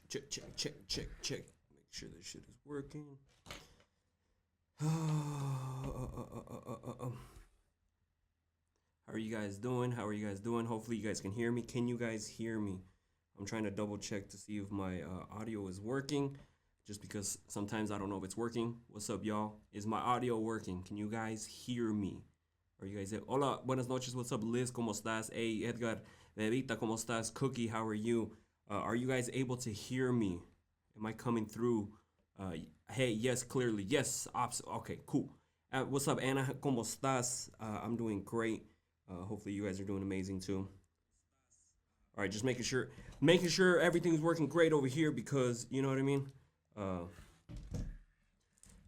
Check. Make sure this shit is working. How are you guys doing? Hopefully you guys can hear me. Can you guys hear me? I'm trying to double check to see if my audio is working, just because sometimes I don't know if it's working. What's up, y'all? Is my audio working? Can you guys hear me? Are you guys there? Hola, buenas noches. What's up, Liz? ¿Cómo estás? Hey, Edgar. Bebita, ¿cómo estás? Cookie, how are you? Are you guys able to hear me? Am I coming through? Hey, yes, clearly. Yes, okay, cool. What's up, Anna? ¿Cómo estás? I'm doing great. Hopefully you guys are doing amazing too. All right, just making sure everything's working great over here, because you know what I mean.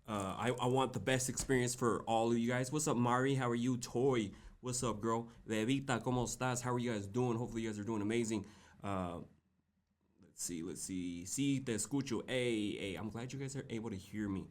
I want the best experience for all of you guys. What's up, Mari? How are you? Toy, what's up, girl? Bebita, ¿cómo estás? How are you guys doing? Hopefully you guys are doing amazing. Let's see. Sí, te escucho. Hey, I'm glad you guys are able to hear me.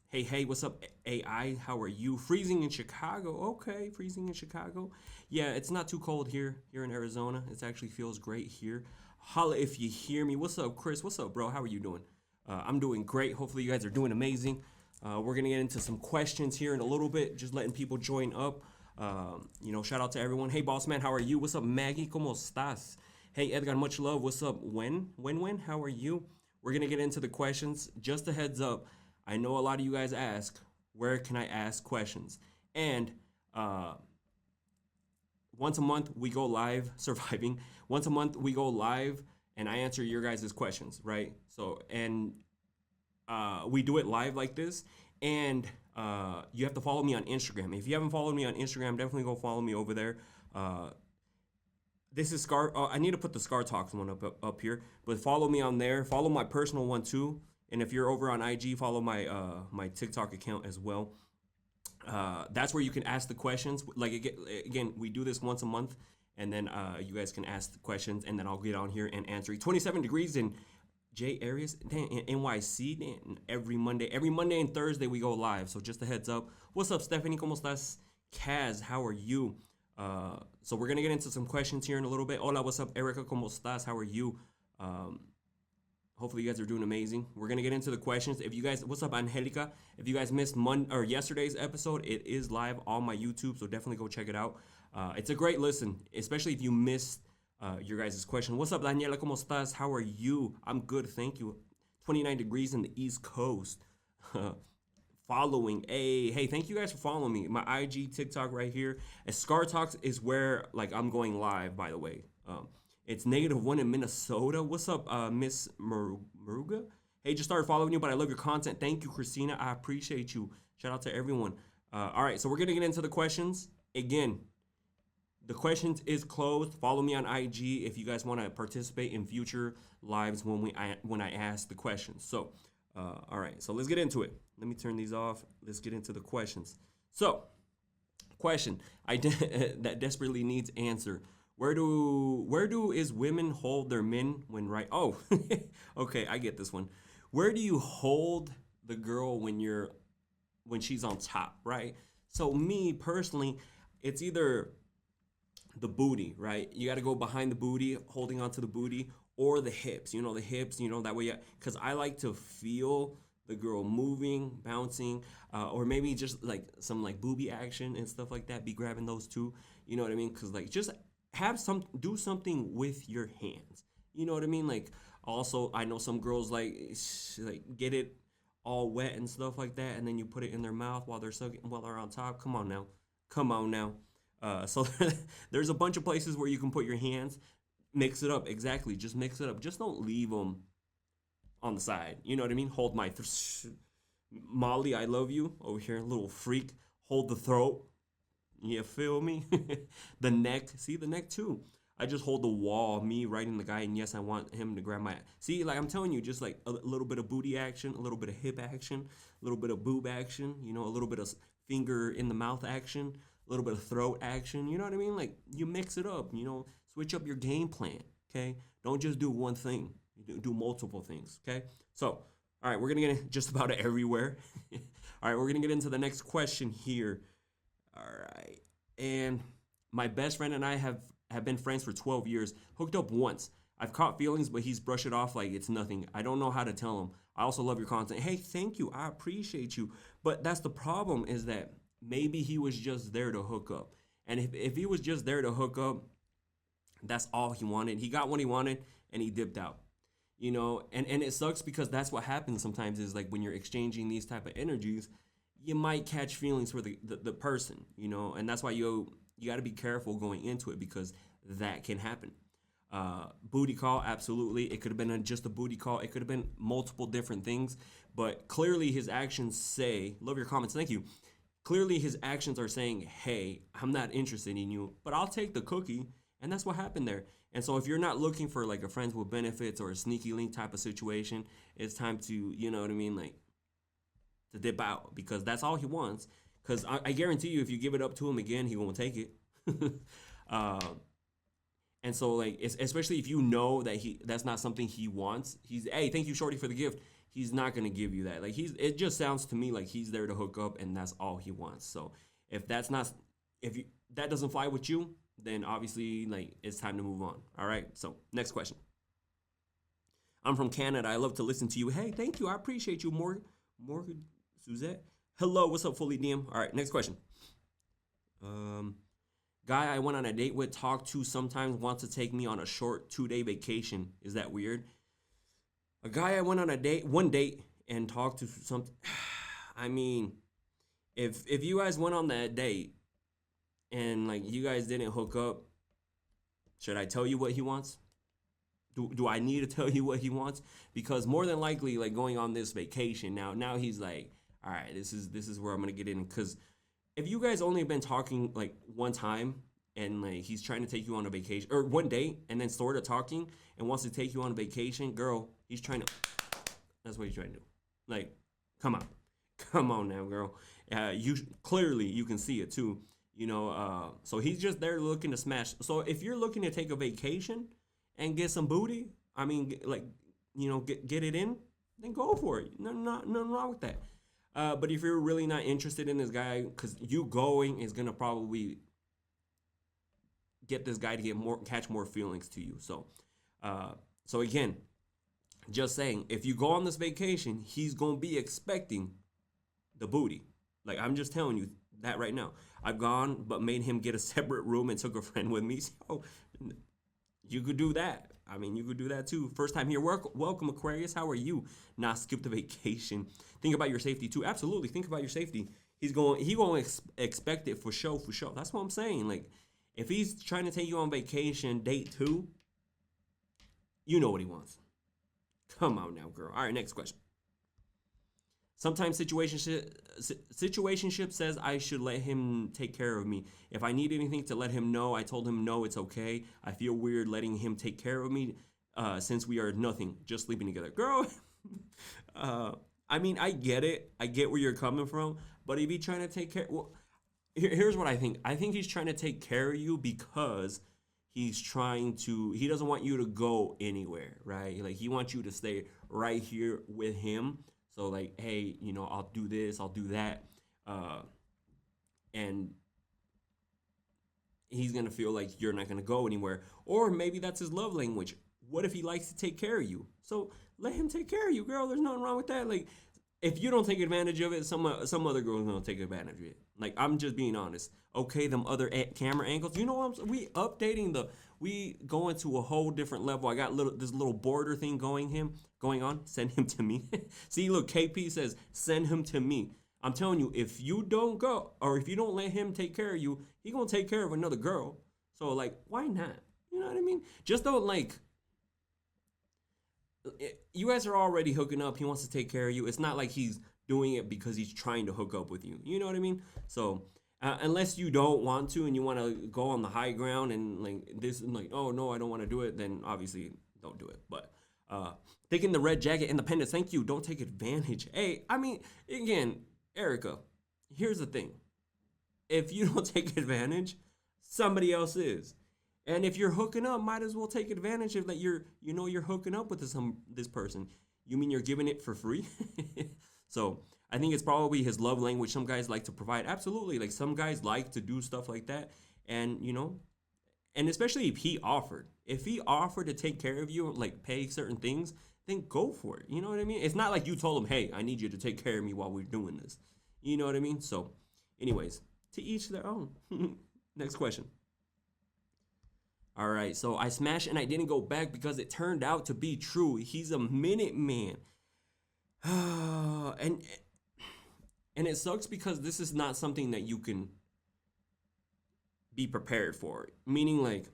Hey, what's up, AI? How are you? Freezing in Chicago. Okay, freezing in Chicago. Yeah, it's not too cold here in Arizona. It actually feels great here. Holla if you hear me. What's up, Chris? What's up, bro? How are you doing? I'm doing great. Hopefully you guys are doing amazing. We're going to get into some questions here in a little bit, just letting people join up. Shout out to everyone. Hey, boss man, how are you? What's up, Maggie? ¿Cómo estás? Hey, Edgar, much love. What's up? When? How are you? We're going to get into the questions. Just a heads up, I know a lot of you guys ask, where can I ask questions? And once a month, we go live, surviving. Once a month, we go live, and I answer your guys' questions, right? So, and we do it live like this, and you have to follow me on Instagram. If you haven't followed me on Instagram, definitely go follow me over there. This is Scar. I need to put the Scar Talks one up here, but follow me on there. Follow my personal one too, and if you're over on IG, follow my my TikTok account as well. That's where you can ask the questions. Like again, we do this once a month, and then you guys can ask the questions, and then I'll get on here and answer. 27 degrees in J areas, NYC, every Monday and Thursday we go live. So just a heads up. What's up, Stephanie? ¿Cómo estás? Kaz, how are you? So we're gonna get into some questions here in a little bit. Hola, what's up, Erica? ¿Cómo estás? How are you? Hopefully you guys are doing amazing. We're gonna get into the questions. If you guys, what's up, Angelica? If you guys missed yesterday's episode, it is live on my YouTube, so definitely go check it out. It's a great listen, especially if you missed your guys' question. What's up, Daniela? ¿Cómo estás? How are you? I'm good, thank you. 29 degrees in the East Coast. Following. Hey, thank you guys for following me. My IG, TikTok right here. And Scar Talks is where I'm going live, by the way. It's -1 in Minnesota. What's up, Miss Maruga? Hey, just started following you, but I love your content. Thank you, Christina. I appreciate you. Shout out to everyone. All right, so we're gonna get into the questions. Again, the questions is closed. Follow me on IG if you guys want to participate in future lives when I ask the questions. So, all right, so let's get into it. Let me turn these off. Let's get into the questions. So, question that desperately needs answer. Where do is women hold their men when right? Oh, okay, I get this one. Where do you hold the girl when she's on top, right? So me personally, it's either the booty, right? You got to go behind the booty, holding onto the booty, or the hips. The hips. That way, because I like to feel the girl moving, bouncing, or maybe just like some like booby action and stuff like that. Be grabbing those too. You know what I mean? Because like just do something with your hands. You know what I mean? Like also, I know some girls like get it all wet and stuff like that, and then you put it in their mouth while they're on top. Come on now. So there's a bunch of places where you can put your hands. Mix it up, exactly. Just mix it up. Just don't leave them on the side. You know what I mean? Hold my Molly, I love you over here, little freak. Hold the throat. You feel me? The neck. See, the neck too. I just hold the wall, me riding the guy, and yes, I want him to grab my... See, like I'm telling you, just like a little bit of booty action, a little bit of hip action, a little bit of boob action, a little bit of finger in the mouth action, a little bit of throat action, you know what I mean? Like, you mix it up, switch up your game plan, okay? Don't just do one thing. Do multiple things, okay? So, all right, we're going to get just about everywhere. All right, we're going to get into the next question here. All right. And my best friend and I have been friends for 12 years. Hooked up once. I've caught feelings, but he's brushed it off like it's nothing. I don't know how to tell him. I also love your content. Hey, thank you. I appreciate you. But that's the problem, is that maybe he was just there to hook up. And if he was just there to hook up, that's all he wanted. He got what he wanted and he dipped out. And it sucks because that's what happens sometimes, is like when you're exchanging these type of energies, you might catch feelings for the person, and that's why you got to be careful going into it, because that can happen. Booty call, absolutely. It could have been just a booty call. It could have been multiple different things, but clearly his actions say, love your comments, thank you. Clearly his actions are saying, hey, I'm not interested in you, but I'll take the cookie. And that's what happened there. And so if you're not looking for like a friends with benefits or a sneaky link type of situation, it's time to, like, to dip out, because that's all he wants. Because I guarantee you, if you give it up to him again, he won't take it. And so, like, especially if you know that that's not something he wants. Hey, thank you, Shorty, for the gift. He's not gonna give you that. Like, it just sounds to me like he's there to hook up, and that's all he wants. So if that doesn't fly with you, then obviously, like, it's time to move on. All right. So next question. I'm from Canada. I love to listen to you. Hey, thank you. I appreciate you, Morgan Suzette. Hello. What's up, Fully DM? All right. Next question. Guy I went on a date with, talked to, sometimes wants to take me on a short 2-day vacation. Is that weird? A guy I went on one date and talked to something. I mean, if you guys went on that date and like you guys didn't hook up, should I tell you what he wants? Do I need to tell you what he wants? Because more than likely, like, going on this vacation, now he's like, all right, this is where I'm gonna get in. Because if you guys only been talking like one time, and like he's trying to take you on a vacation, or one date, and then sort of talking and wants to take you on a vacation, girl, that's what he's trying to do. Like, come on now, girl. You clearly, you can see it too. So he's just there looking to smash. So if you're looking to take a vacation and get some booty, I mean, like, get it in, then go for it. Nothing wrong with that. But if you're really not interested in this guy, because you going is gonna probably get this guy to catch more feelings to you. So again, just saying, if you go on this vacation, he's gonna be expecting the booty. Like, I'm just telling you that right now. I've gone, but made him get a separate room and took a friend with me. So you could do that. I mean, you could do that too. First time here, welcome, Aquarius. How are you? Nah, skip the vacation. Think about your safety too. Absolutely, think about your safety. He gonna expect it for sure. That's what I'm saying. Like, if he's trying to take you on vacation, date 2, you know what he wants. Come on now, girl. All right, next question. Sometimes situationship says I should let him take care of me. If I need anything to let him know, I told him no, it's okay. I feel weird letting him take care of me since we are nothing, just sleeping together. Girl, I mean, I get it. I get where you're coming from. But if he's trying to take care... Well, here's what I think. I think he's trying to take care of you because he doesn't want you to go anywhere, right? Like, he wants you to stay right here with him. So, like, hey, I'll do this, I'll do that. And he's going to feel like you're not going to go anywhere. Or maybe that's his love language. What if he likes to take care of you? So let him take care of you, girl. There's nothing wrong with that. Like, if you don't take advantage of it, some other girl's going to take advantage of it. Like, I'm just being honest. Okay, them other camera angles. You know what we updating we going to a whole different level. I got this little border thing going on. Send him to me. See, look, KP says, send him to me. I'm telling you, if you don't go, or if you don't let him take care of you, he gonna take care of another girl. So, like, why not? You know what I mean? Just don't, like, you guys are already hooking up. He wants to take care of you. It's not like he's doing it because he's trying to hook up with you. You know what I mean? So, unless you don't want to and you want to go on the high ground and oh no, I don't want to do it, then obviously don't do it. But thinking the red jacket independence, thank you. Don't take advantage. Hey, I mean, again, Erica, here's the thing. If you don't take advantage, somebody else is. And if you're hooking up, might as well take advantage of that. You're hooking up with this person. You mean you're giving it for free? So I think it's probably his love language. Some guys like to provide. Absolutely. Like, some guys like to do stuff like that. And, And especially if he offered. If he offered to take care of you, like pay certain things, then go for it. You know what I mean? It's not like you told him, hey, I need you to take care of me while we're doing this. You know what I mean? So, anyways, to each their own. Next question. All right, so I smashed and I didn't go back because it turned out to be true. He's a minute man. and and it sucks because this is not something that you can be prepared for. Meaning like,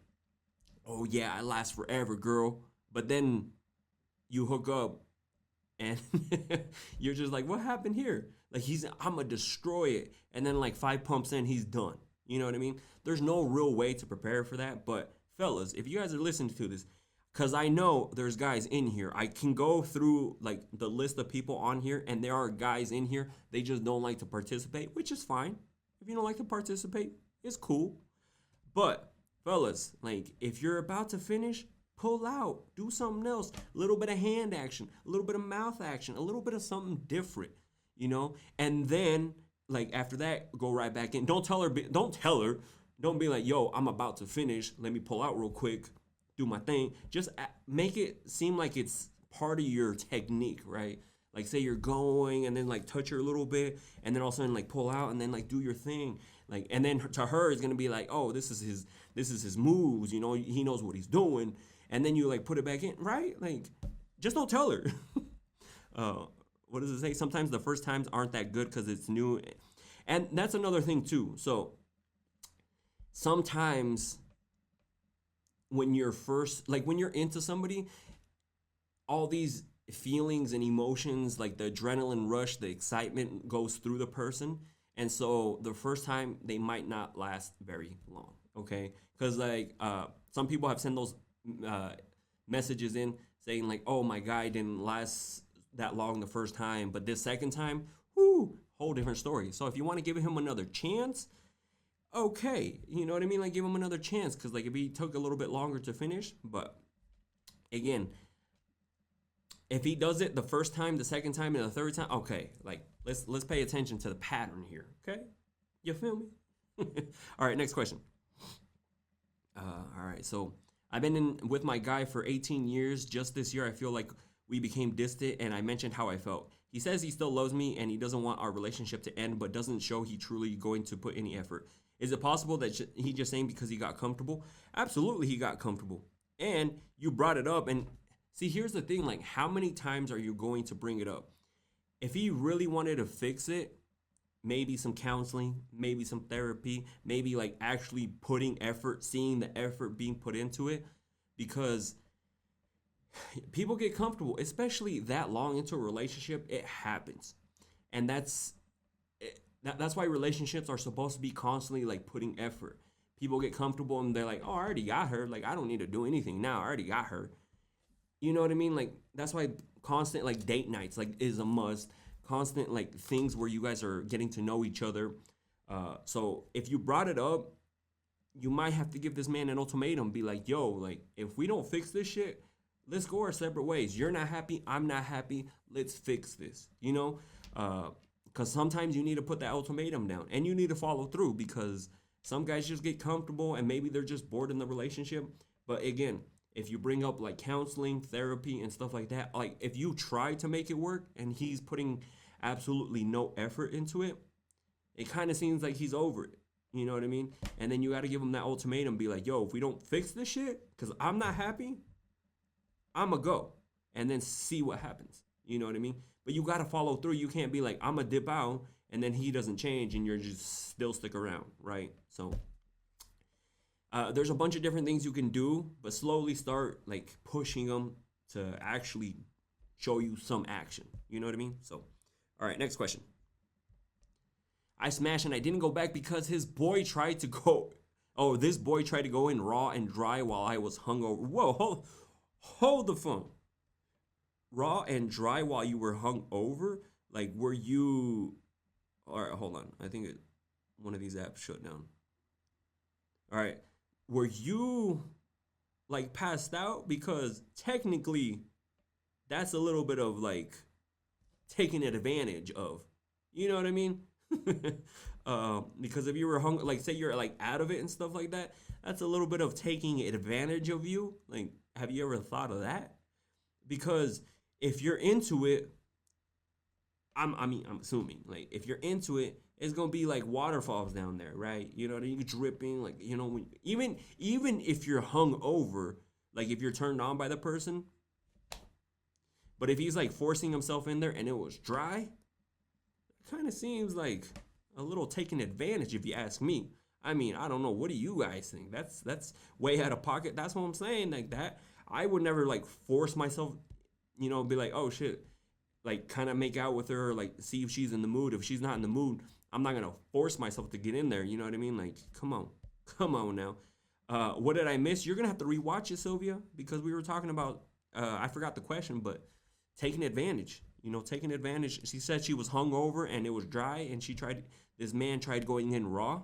oh yeah, I last forever, girl. But then you hook up and you're just like, what happened here? Like I'm gonna destroy it. And then like 5 pumps in, he's done. You know what I mean? There's no real way to prepare for that. But fellas, if you guys are listening to this, because I know there's guys in here. I can go through like the list of people on here, and there are guys in here. They just don't like to participate, which is fine. If you don't like to participate, it's cool. But fellas, like if you're about to finish, pull out, do something else. A little bit of hand action, a little bit of mouth action, a little bit of something different, you know? And then like after that, go right back in. Don't tell her, don't be like, yo, I'm about to finish. Let me pull out real quick, do my thing. Just make it seem like it's part of your technique, right? Like say you're going and then like touch her a little bit and then all of a sudden like pull out and then like do your thing. Like, and then to her it's gonna be like, oh, this is his moves, you know, he knows what he's doing. And then you like put it back in, right? Like, just don't tell her. What does it say? Sometimes the first times aren't that good because it's new. And that's another thing too. So sometimes when you're when you're into somebody, all these feelings and emotions, like the adrenaline rush, the excitement goes through the person. And so the first time they might not last very long, okay? Because like some people have sent those messages in saying like, oh, my guy didn't last that long the first time, but this second time, whoo, whole different story. So if you want to give him another chance, okay, you know what I mean? Like give him another chance because like if he took a little bit longer to finish, but again, if he does it the first time, the second time, and the third time, okay, like let's pay attention to the pattern here, okay? You feel me? All right, next question. All right, so I've been in with my guy for 18 years. Just this year, I feel like we became distant, and I mentioned how I felt. He says he still loves me, and he doesn't want our relationship to end, but doesn't show he truly going to put any effort. Is it possible that he just saying because he got comfortable? Absolutely, he got comfortable. And you brought it up, and see, here's the thing, like, how many times are you going to bring it up? If he really wanted to fix it, maybe some counseling, maybe some therapy, maybe like actually putting effort, seeing the effort being put into it, because people get comfortable, especially that long into a relationship. It happens, and that's why relationships are supposed to be constantly like putting effort. People get comfortable and they're like, oh, I already got her, like I don't need to do anything now, I already got her. You know what I mean? Like that's why constant like date nights like is a must. Constant like things where you guys are getting to know each other. So if you brought it up, you might have to give this man an ultimatum. Be like, yo, like if we don't fix this shit, let's go our separate ways. You're not happy, I'm not happy. Let's fix this. You know, because sometimes you need to put that ultimatum down and you need to follow through because some guys just get comfortable and maybe they're just bored in the relationship. But again, if you bring up like counseling, therapy, and stuff like that, like if you try to make it work and he's putting absolutely no effort into it, it kind of seems like he's over it. You know what I mean? And then you got to give him that ultimatum, be like, yo, if we don't fix this shit, because I'm not happy, I'm going to go. And then see what happens. You know what I mean? But you got to follow through. You can't be like, I'm going to dip out, and then he doesn't change, and you're just still stick around, right? So there's a bunch of different things you can do, but slowly start like pushing them to actually show you some action. You know what I mean? So, all right, next question. I smashed and I didn't go back because his boy tried to go. Oh, this boy tried to go in raw and dry while I was hungover. Whoa, hold the phone. Raw and dry while you were hungover? Like, were you? All right, hold on. I think one of these apps shut down. All right. Were you like passed out? Because technically that's a little bit of like taking advantage of, you know what I mean? Because if you were hungry, like say you're like out of it and stuff like that, that's a little bit of taking advantage of you. Like, have you ever thought of that? Because if you're into it, I'm assuming like if you're into it, it's gonna be like waterfalls down there, right? You know, you dripping, like when, even if you're hung over, like if you're turned on by the person, but if he's like forcing himself in there and it was dry, it kind of seems like a little taking advantage, if you ask me. I mean, I don't know. What do you guys think? That's way out of pocket. That's what I'm saying. Like that, I would never like force myself. Be like, oh shit, like kind of make out with her, like see if she's in the mood. If she's not in the mood, I'm not gonna force myself to get in there. You know what I mean? Like, come on now. What did I miss? You're gonna have to rewatch it, Sylvia, because we were talking about. I forgot the question, but taking advantage. Taking advantage. She said she was hungover and it was dry, and this man tried going in raw.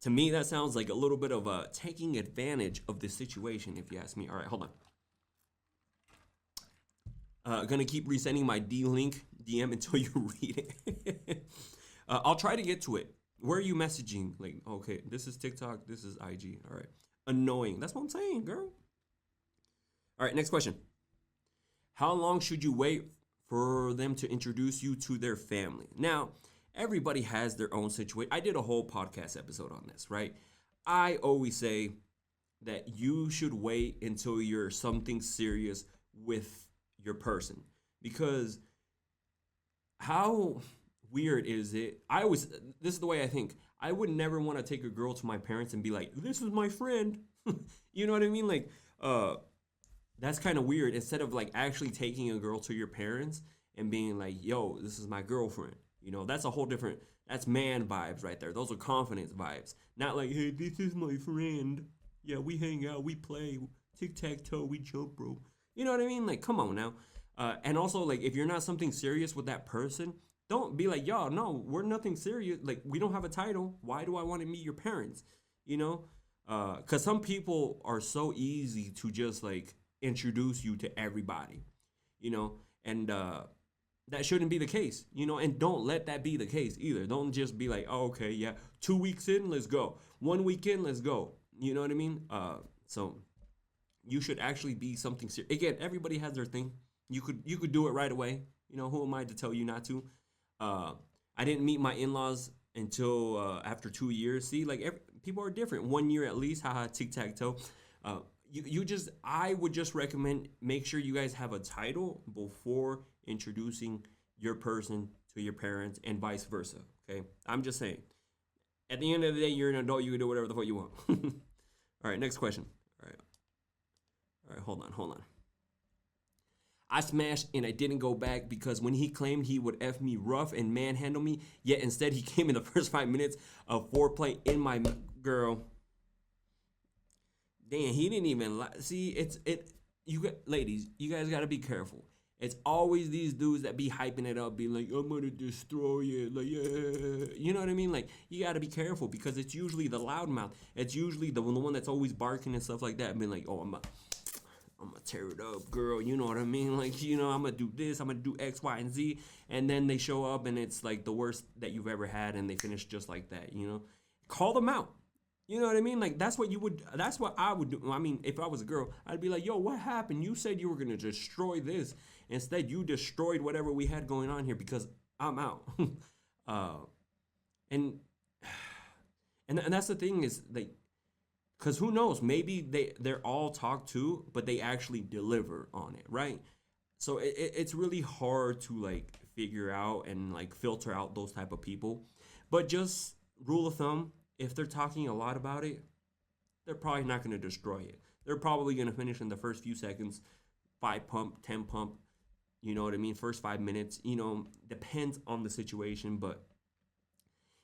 To me, that sounds like a little bit of taking advantage of the situation, if you ask me. All right, hold on. Gonna keep resending my DM until you read it. I'll try to get to it. Where are you messaging? Like, okay, this is TikTok, this is IG. All right. Annoying. That's what I'm saying, girl. All right, next question. How long should you wait for them to introduce you to their family? Now, everybody has their own situation. I did a whole podcast episode on this, right? I always say that you should wait until you're something serious with your person, because how weird is it? This is the way I think. I would never want to take a girl to my parents and be like, this is my friend. You know what I mean? Like, that's kind of weird. Instead of like actually taking a girl to your parents and being like, yo, this is my girlfriend. That's a whole different, that's man vibes right there. Those are confidence vibes. Not like, hey, this is my friend. Yeah, we hang out, we play tic-tac-toe, we jump rope. You know what I mean? Like, come on now. And also, like, if you're not something serious with that person, don't be like, yo, no, we're nothing serious. Like, we don't have a title. Why do I want to meet your parents? Because some people are so easy to just, like, introduce you to everybody, and that shouldn't be the case, and don't let that be the case either. Don't just be like, oh, okay, yeah, 2 weeks in, let's go. 1 week in, let's go. You know what I mean? So you should actually be something serious. Again, everybody has their thing. You could do it right away. Who am I to tell you not to? I didn't meet my in-laws until after 2 years. See, like people are different. 1 year at least. Haha, tic-tac-toe. I would just recommend make sure you guys have a title before introducing your person to your parents and vice versa. Okay, I'm just saying. At the end of the day, you're an adult. You can do whatever the fuck you want. All right, next question. All right, hold on. I smashed and I didn't go back because when he claimed he would F me rough and manhandle me, yet instead he came in the first 5 minutes of foreplay in my girl. Damn, he didn't even see. Ladies, you guys gotta be careful. It's always these dudes that be hyping it up, being like, I'm gonna destroy it, like, yeah. You know what I mean? Like, you gotta be careful because it's usually the loudmouth. It's usually the one that's always barking and stuff like that, being like, oh, I'm gonna tear it up, girl. You know what I mean? Like, I'm gonna do this, I'm gonna do X, Y, and Z, and then they show up and it's like the worst that you've ever had, and they finish just like that. Call them out. You know what I mean? Like, that's what I would do. I mean, if I was a girl, I'd be like, yo, what happened? You said you were going to destroy this. Instead, you destroyed whatever we had going on here because I'm out. And that's the thing is, like, because who knows? Maybe they're all talk to, but they actually deliver on it, right? So it's really hard to, like, figure out and, like, filter out those type of people. But just rule of thumb, if they're talking a lot about it, they're probably not going to destroy it. They're probably going to finish in the first few seconds, 5 pump, 10 pump, you know what I mean? First 5 minutes, depends on the situation. But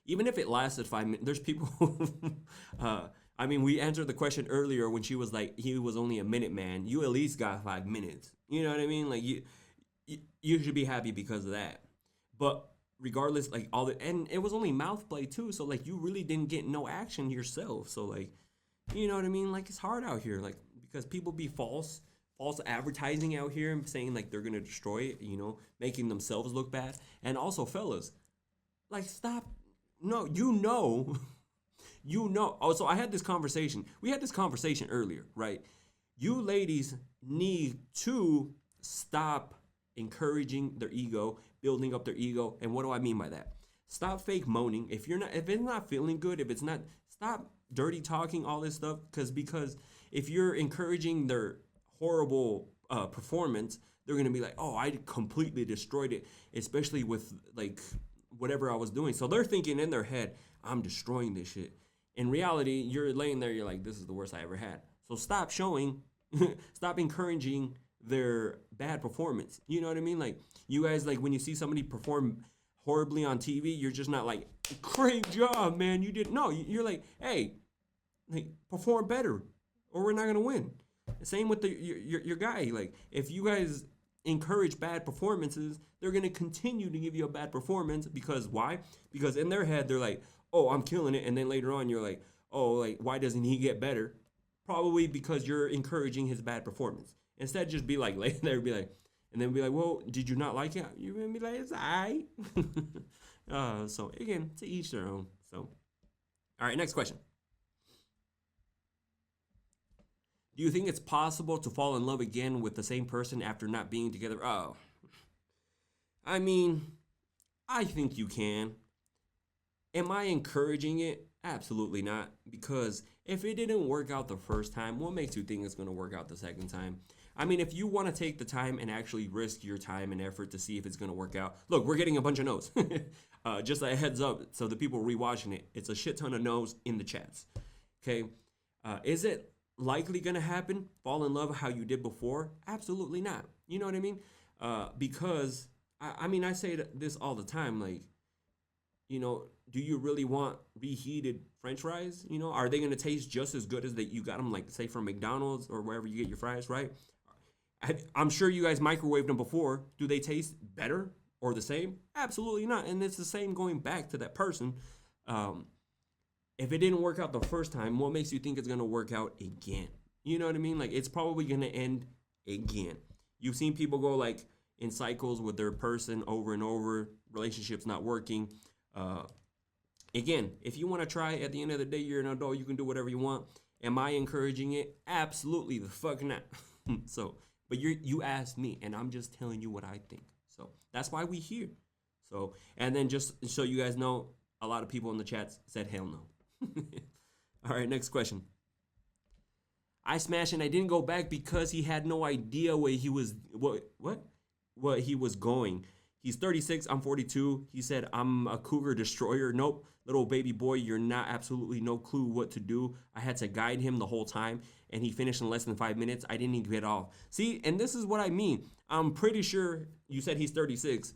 even if it lasted 5 minutes, there's people we answered the question earlier when she was like, he was only a minute man. You at least got 5 minutes. You know what I mean? Like, you should be happy because of that. But regardless, like, and it was only mouth play too, so like you really didn't get no action yourself. So, like, you know what I mean? Like, it's hard out here, like, because people be false false advertising out here and saying like they're gonna destroy it, making themselves look bad. And also, fellas, like stop. No, Oh, so I had this conversation. We had this conversation earlier, right? You ladies need to stop encouraging their ego, building up their ego. And what do I mean by that? Stop fake moaning. If it's not feeling good, if it's not, stop dirty talking, all this stuff. Because if you're encouraging their horrible performance, they're gonna be like, oh, I completely destroyed it, especially with like whatever I was doing. So they're thinking in their head, I'm destroying this shit. In reality, you're laying there, you're like, this is the worst I ever had. So stop showing, stop encouraging their bad performance. You know what I mean? Like, you guys, like, when you see somebody perform horribly on TV, you're just not like, great job, man, you did. No, you're like, hey, like, perform better, or we're not gonna win. Same with your guy. Like, if you guys encourage bad performances, they're gonna continue to give you a bad performance. Because why? Because in their head, they're like, oh, I'm killing it, and then later on, you're like, oh, like, why doesn't he get better? Probably because you're encouraging his bad performance. Instead, just be like, later, be like, and then be like, well, did you not like it? You're gonna be like, it's alright. So again, to each their own. So, all right, next question. Do you think it's possible to fall in love again with the same person after not being together? Oh, I mean, I think you can. Am I encouraging it? Absolutely not. Because if it didn't work out the first time, what makes you think it's going to work out the second time? I mean, if you want to take the time and actually risk your time and effort to see if it's going to work out. Look, we're getting a bunch of no's. Just a heads up. So the people rewatching it, it's a shit ton of no's in the chats. Okay. Is it likely going to happen? Fall in love how you did before? Absolutely not. You know what I mean? Because, I mean, I say this all the time. Like, do you really want reheated French fries? Are they going to taste just as good as that you got them, like, say, from McDonald's or wherever you get your fries, right? I'm sure you guys microwaved them before. Do they taste better or the same? Absolutely not. And it's the same going back to that person. If it didn't work out the first time, what makes you think it's going to work out again? You know what I mean? Like, it's probably going to end again. You've seen people go, like, in cycles with their person over and over, relationships not working. Again, if you want to try, at the end of the day, you're an adult, you can do whatever you want. Am I encouraging it? Absolutely the fuck not. So, but you asked me, and I'm just telling you what I think. So that's why we here. So, and then just so you guys know, a lot of people in the chats said hell no. All right, next question. I smashed and I didn't go back because he had no idea where he was what he was going. He's 36, I'm 42. He said, I'm a cougar destroyer. Nope, little baby boy, you're not absolutely no clue what to do. I had to guide him the whole time, and he finished in less than 5 minutes. I didn't even get off. See, and this is what I mean. I'm pretty sure, you said he's 36.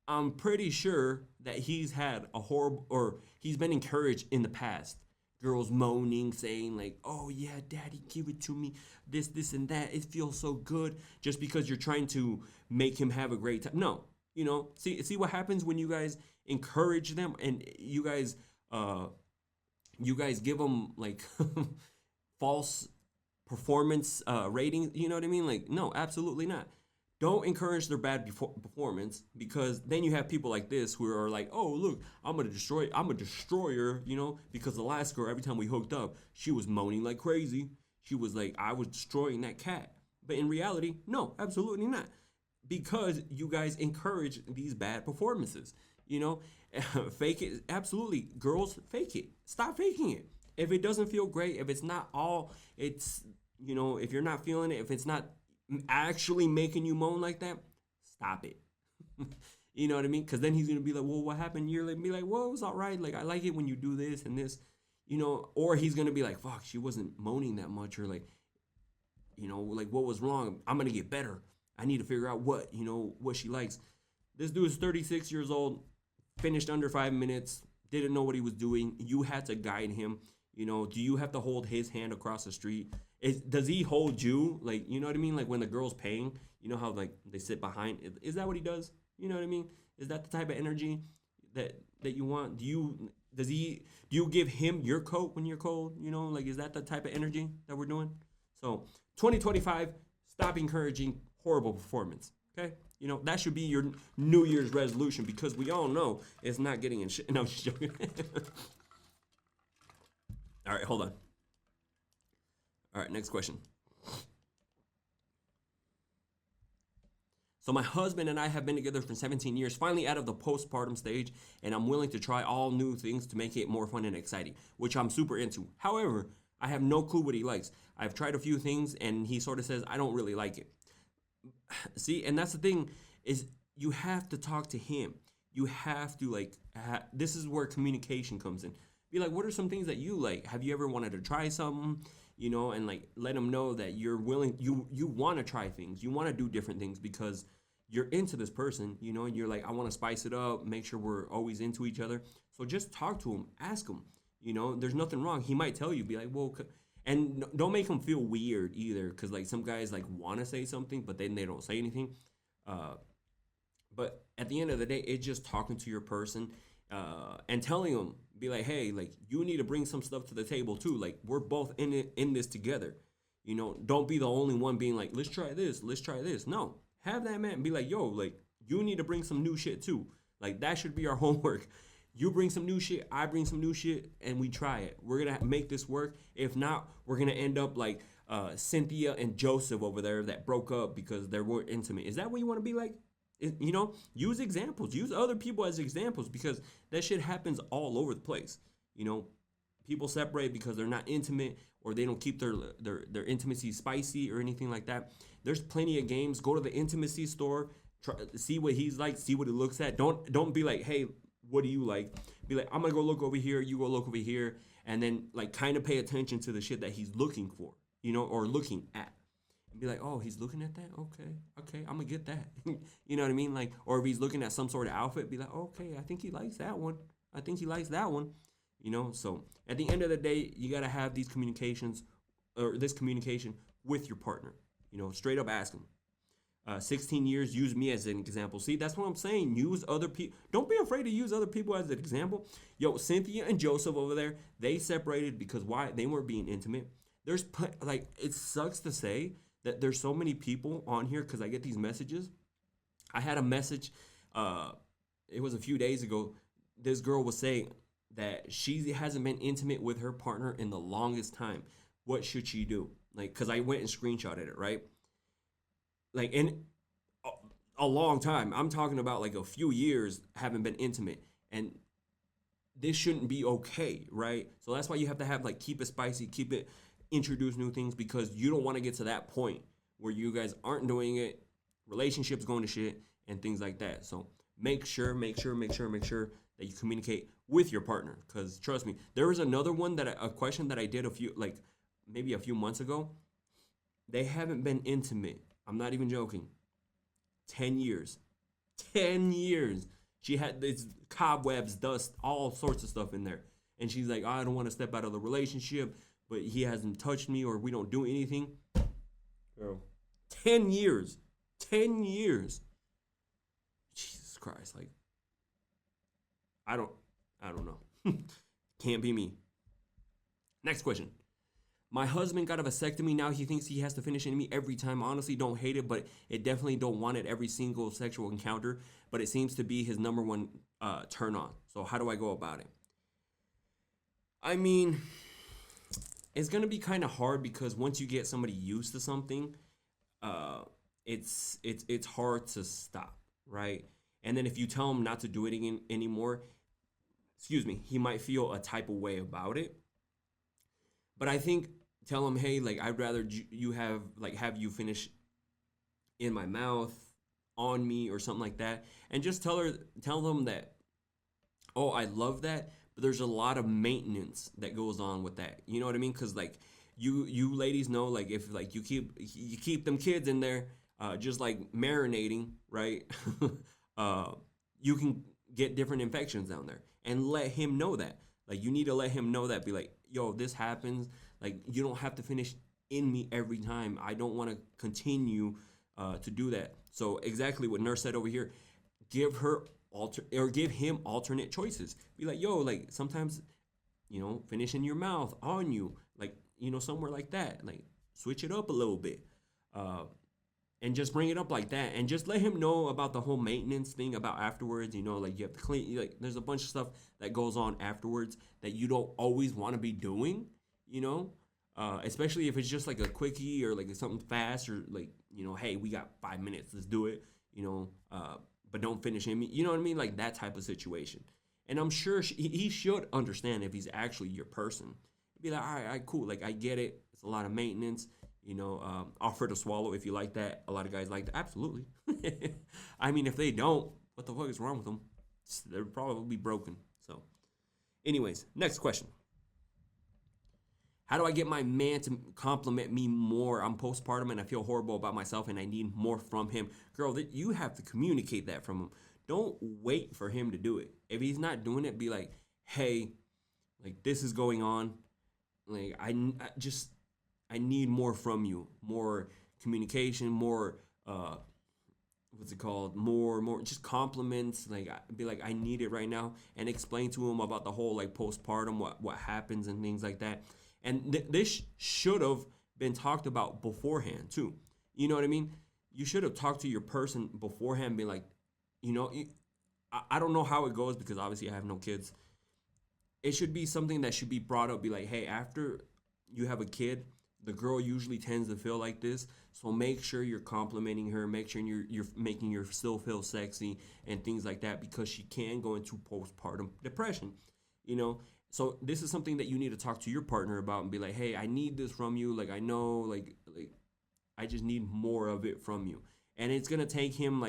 I'm pretty sure that he's had a horrible, or he's been encouraged in the past. Girls moaning, saying like, oh yeah, daddy, give it to me. This, and that. It feels so good. Just because you're trying to make him have a great time. No. See what happens when you guys encourage them and you guys give them like false performance ratings. You know what I mean? Like, no, absolutely not. Don't encourage their bad performance, because then you have people like this who are like, oh, look, I'm a destroyer, because the last girl, every time we hooked up, she was moaning like crazy. She was like, I was destroying that cat. But in reality, no, absolutely not. Because you guys encourage these bad performances, fake it. Absolutely. Girls, fake it. Stop faking it. If it doesn't feel great, if it's not all, if you're not feeling it, if it's not actually making you moan like that, stop it. You know what I mean? Because then he's going to be like, well, what happened? You're like, be like, well, it was all right. Like, I like it when you do this and this, or he's going to be like, fuck, she wasn't moaning that much, or like, like, what was wrong? I'm going to get better. I need to figure out what she likes. This dude is 36 years old, finished under 5 minutes, didn't know what he was doing. You had to guide him. Do you have to hold his hand across the street? Does he hold you? Like, you know what I mean? Like when the girl's paying, how like they sit behind. Is that what he does? You know what I mean? Is that the type of energy that you want? Do you give him your coat when you're cold? Like, is that the type of energy that we're doing? So 2025. stop encouraging horrible performance. Okay, that should be your New Year's resolution, because we all know it's not getting in shit. No, I'm just joking. All right, hold on. All right, next question. So my husband and I have been together for 17 years, finally out of the postpartum stage, and I'm willing to try all new things to make it more fun and exciting, which I'm super into. However, I have no clue what he likes. I've tried a few things, and he sort of says, I don't really like it. See, and that's the thing, is you have to talk to him. You have to, like, this is where communication comes in. Be like, what are some things that you like? Have you ever wanted to try something? And like let him know that you're willing, you want to try things. You want to do different things because you're into this person, and you're like, I want to spice it up, make sure we're always into each other. So just talk to him, ask him, there's nothing wrong. He might tell you, be like, well, and don't make him feel weird either. Cause like some guys like want to say something, but then they don't say anything. But at the end of the day, it's just talking to your person, and telling them, be like, hey, like you need to bring some stuff to the table too. Like we're both in this together. Don't be the only one being like, let's try this, let's try this. No, have that man be like, yo, like you need to bring some new shit too. Like that should be our homework. You bring some new shit, I bring some new shit, and we try it. We're gonna make this work. If not, we're gonna end up like Cynthia and Joseph over there that broke up because they weren't intimate. Is that what you want to be like? Use examples, use other people as examples, because that shit happens all over the place. People separate because they're not intimate, or they don't keep their intimacy spicy or anything like that. There's plenty of games. Go to the intimacy store, try, see what he's like, see what he looks at. Don't be like, hey, what do you like? Be like, I'm gonna go look over here, you go look over here, and then like kind of pay attention to the shit that he's looking for, or looking at. Be like, oh, he's looking at that? Okay, I'm gonna get that. You know what I mean? Like, or if he's looking at some sort of outfit, be like, okay, I think he likes that one. I think he likes that one. So at the end of the day, you gotta have these communications, or this communication with your partner. Straight up ask him. 16 years, use me as an example. See, that's what I'm saying. Use other people. Don't be afraid to use other people as an example. Yo, Cynthia and Joseph over there, they separated because why? They weren't being intimate. There's like, it sucks to say that there's so many people on here, because I get these messages. I had a message, it was a few days ago. This girl was saying that she hasn't been intimate with her partner in the longest time. What should she do? Like, because I went and screenshotted it, right? Like, in a long time. I'm talking about like a few years haven't been intimate. And this shouldn't be okay, right? So that's why you have to have, like, keep it spicy, keep it, introduce new things, because you don't want to get to that point where you guys aren't doing it, relationships going to shit, and things like that. So make sure that you communicate with your partner, because trust me, there was another one, a question that I did maybe a few months ago. They haven't been intimate, I'm not even joking, 10 years. 10 years. She had this cobwebs, dust, all sorts of stuff in there. And she's like, I don't want to step out of the relationship, but he hasn't touched me, or we don't do anything. Girl, 10 years. 10 years. Jesus Christ. Like, I don't know. Can't be me. Next question. My husband got a vasectomy. Now he thinks he has to finish in me every time. Honestly, don't hate it, but it definitely don't want it every single sexual encounter. But it seems to be his number one turn on. So how do I go about it? I mean, it's gonna be kind of hard, because once you get somebody used to something, it's hard to stop, right? And then if you tell him not to do it anymore, he might feel a type of way about it. But I think tell him, hey, like, I'd rather you have you finish in my mouth, on me, or something like that, and just tell them that, oh, I love that, but there's a lot of maintenance that goes on with that. You know what I mean? Because like you ladies know, like, if like you keep them kids in there, just like marinating, right? You can get different infections down there, and let him know that. Like, you need to let him know that. Be like, yo, this happens. Like, you don't have to finish in me every time. I don't want to continue to do that. So exactly what Nurse said over here. Give him alternate choices. Be like, yo, like, sometimes, finish in your mouth, on you, like, somewhere like that. Like, switch it up a little bit. and just bring it up like that, and just let him know about the whole maintenance thing about afterwards. Like you have to clean, like there's a bunch of stuff that goes on afterwards that you don't always want to be doing, you know. Especially if it's just like a quickie or like something fast, or like, hey, we got 5 minutes, let's do it, but don't finish him, you know what I mean, like that type of situation. And I'm sure he should understand if he's actually your person. Be like, all right, cool, like I get it, it's a lot of maintenance. Offer to swallow if you like that. A lot of guys like that. Absolutely. I mean, if they don't, what the fuck is wrong with them? They're probably broken. So, anyways, next question. How do I get my man to compliment me more? I'm postpartum and I feel horrible about myself and I need more from him. Girl, you have to communicate that from him. Don't wait for him to do it. If he's not doing it, be like, hey, like this is going on. Like I need more from you, more communication, more what's it called, more just compliments. Like be like, I need it right now, and explain to him about the whole like postpartum, what happens and things like that. And this should have been talked about beforehand too. You know what I mean? You should have talked to your person beforehand, be like, I don't know how it goes because obviously I have no kids. It should be something that should be brought up. Be like, hey, after you have a kid, the girl usually tends to feel like this, so make sure you're complimenting her. Make sure you're making her still feel sexy and things like that, because she can go into postpartum depression. So this is something that you need to talk to your partner about and be like, hey, I need this from you. Like I know, like I just need more of it from you. And it's gonna take him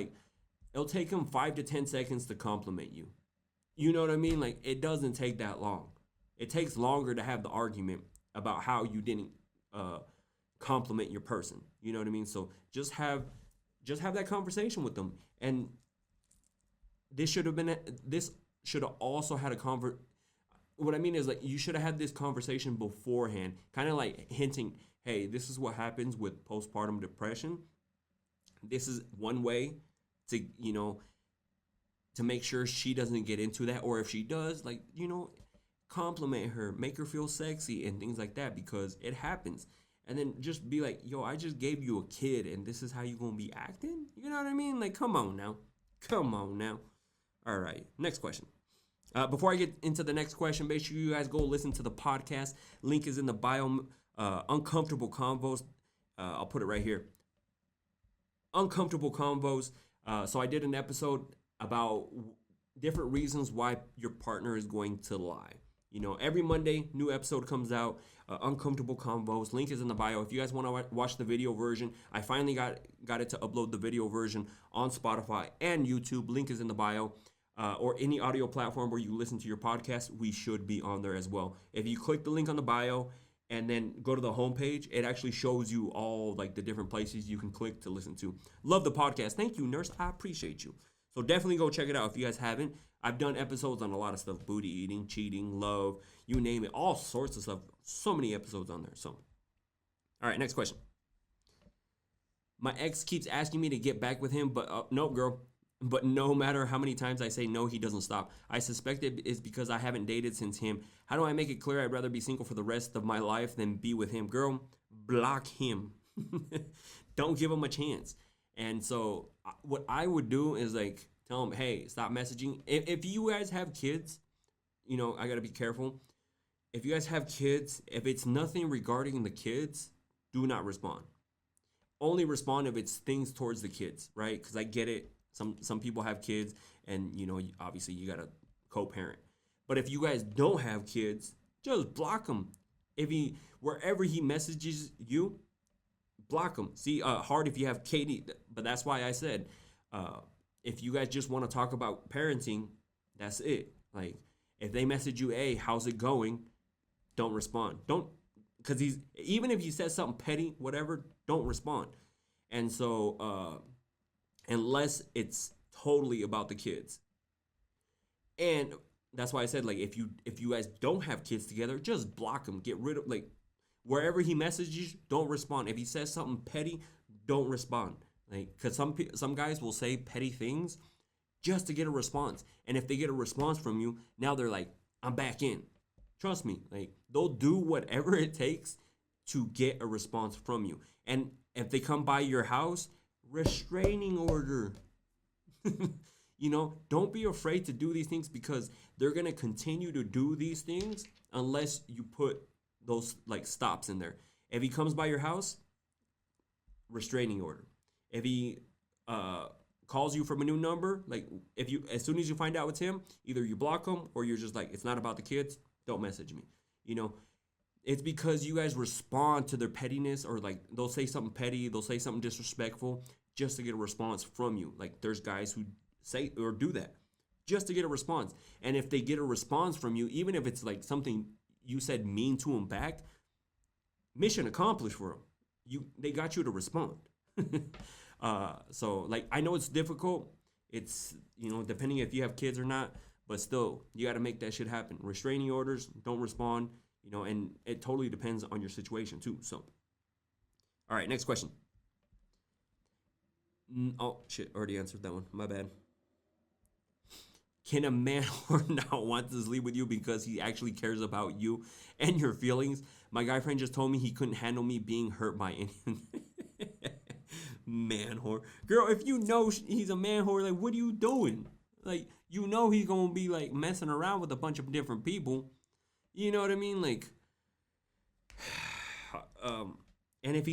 it'll take him 5 to 10 seconds to compliment you. You know what I mean? Like it doesn't take that long. It takes longer to have the argument about how you didn't compliment your person. You know what I mean? So just have that conversation with them. And this should have also had what I mean is, like, you should have had this conversation beforehand, kind of like hinting, hey, this is what happens with postpartum depression. This is one way to to make sure she doesn't get into that, or if she does, compliment her, make her feel sexy and things like that, because it happens. And then just be like, yo, I just gave you a kid and this is how you gonna be acting? You know what I mean? Like, come on now. All right, next question. Before I get into the next question, make sure you guys go listen to the podcast. Link is in the bio. Uncomfortable Convos. I'll put it right here. Uncomfortable Convos. So I did an episode about different reasons why your partner is going to lie. Every Monday, new episode comes out. Uncomfortable Convos. Link is in the bio. If you guys want to watch the video version, I finally got it to upload the video version on Spotify and YouTube. Link is in the bio. Or any audio platform where you listen to your podcast, we should be on there as well. If you click the link on the bio and then go to the homepage, it actually shows you all like the different places you can click to listen to. Love the podcast. Thank you, nurse. I appreciate you. So definitely go check it out if you guys haven't. I've done episodes on a lot of stuff: booty eating, cheating, love, you name it, all sorts of stuff. So many episodes on there. So, all right, next question. My ex keeps asking me to get back with him, but no, girl. But no matter how many times I say no, he doesn't stop. I suspect it is because I haven't dated since him. How do I make it clear I'd rather be single for the rest of my life than be with him? Girl, block him. Don't give him a chance. And so what I would do is like tell him, hey, stop messaging. If you guys have kids, I got to be careful. If you guys have kids, if it's nothing regarding the kids, do not respond. Only respond if it's things towards the kids, right? Because I get it. Some people have kids, and obviously you gotta co-parent. But if you guys don't have kids, just block him. Wherever he messages you, block him. See, hard if you have Katie, but that's why I said, if you guys just want to talk about parenting, that's it. Like, if they message you, hey, how's it going? Don't respond. Because even if he says something petty, whatever, don't respond. And so, unless it's totally about the kids. And that's why I said, like, if you guys don't have kids together, just block him. Get rid of, like, wherever he messages, don't respond. If he says something petty, don't respond. Like, because some guys will say petty things just to get a response. And if they get a response from you, now they're like, I'm back in. Trust me, like, they'll do whatever it takes to get a response from you. And if they come by your house, restraining order. You know, don't be afraid to do these things because they're going to continue to do these things unless you put those like stops in there. If he comes by your house, restraining order. If he calls you from a new number, like if you as soon as you find out it's him, either you block him or you're just like, it's not about the kids, don't message me. You know, it's because you guys respond to their pettiness, or like they'll say something petty, they'll say something disrespectful just to get a response from you. Like there's guys who say or do that just to get a response. And if they get a response from you, even if it's like something you said mean to them back, mission accomplished for them. They got you to respond. So like I know it's difficult. It's, you know, depending if you have kids or not, but still you got to make that shit happen. Restraining orders, don't respond, you know, and it totally depends on your situation too. So, all right, next question. Oh shit, already answered that one. My bad. Can a man or not want to sleep with you because he actually cares about you and your feelings? My guy friend just told me he couldn't handle me being hurt by anyone. Man whore. Girl, if you know he's a man whore, like, what are you doing? Like, you know he's gonna be, like, messing around with a bunch of different people. You know what I mean? Like, and if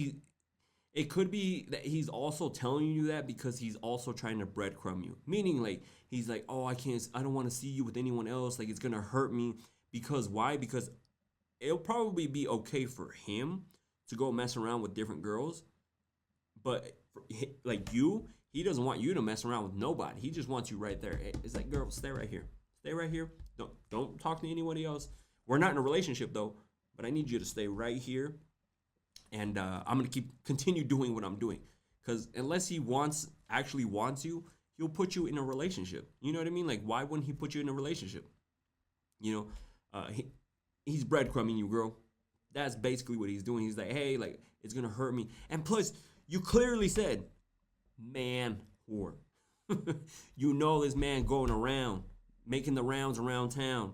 it could be that he's also telling you that because he's also trying to breadcrumb you. Meaning, like, he's like, oh, I don't want to see you with anyone else. Like, it's going to hurt me. Because why? Because it'll probably be okay for him to go mess around with different girls. But, like, he doesn't want you to mess around with nobody. He just wants you right there. It's like, girl, stay right here. Stay right here. Don't talk to anybody else. We're not in a relationship, though. But I need you to stay right here. And I'm gonna continue doing what I'm doing, because unless he actually wants you, he'll put you in a relationship. You know what I mean? Like, why wouldn't he put you in a relationship? You know, he's breadcrumbing you, girl. That's basically what he's doing. He's like, hey, like, it's gonna hurt me. And plus, you clearly said, man whore. You know this man going around, making the rounds around town.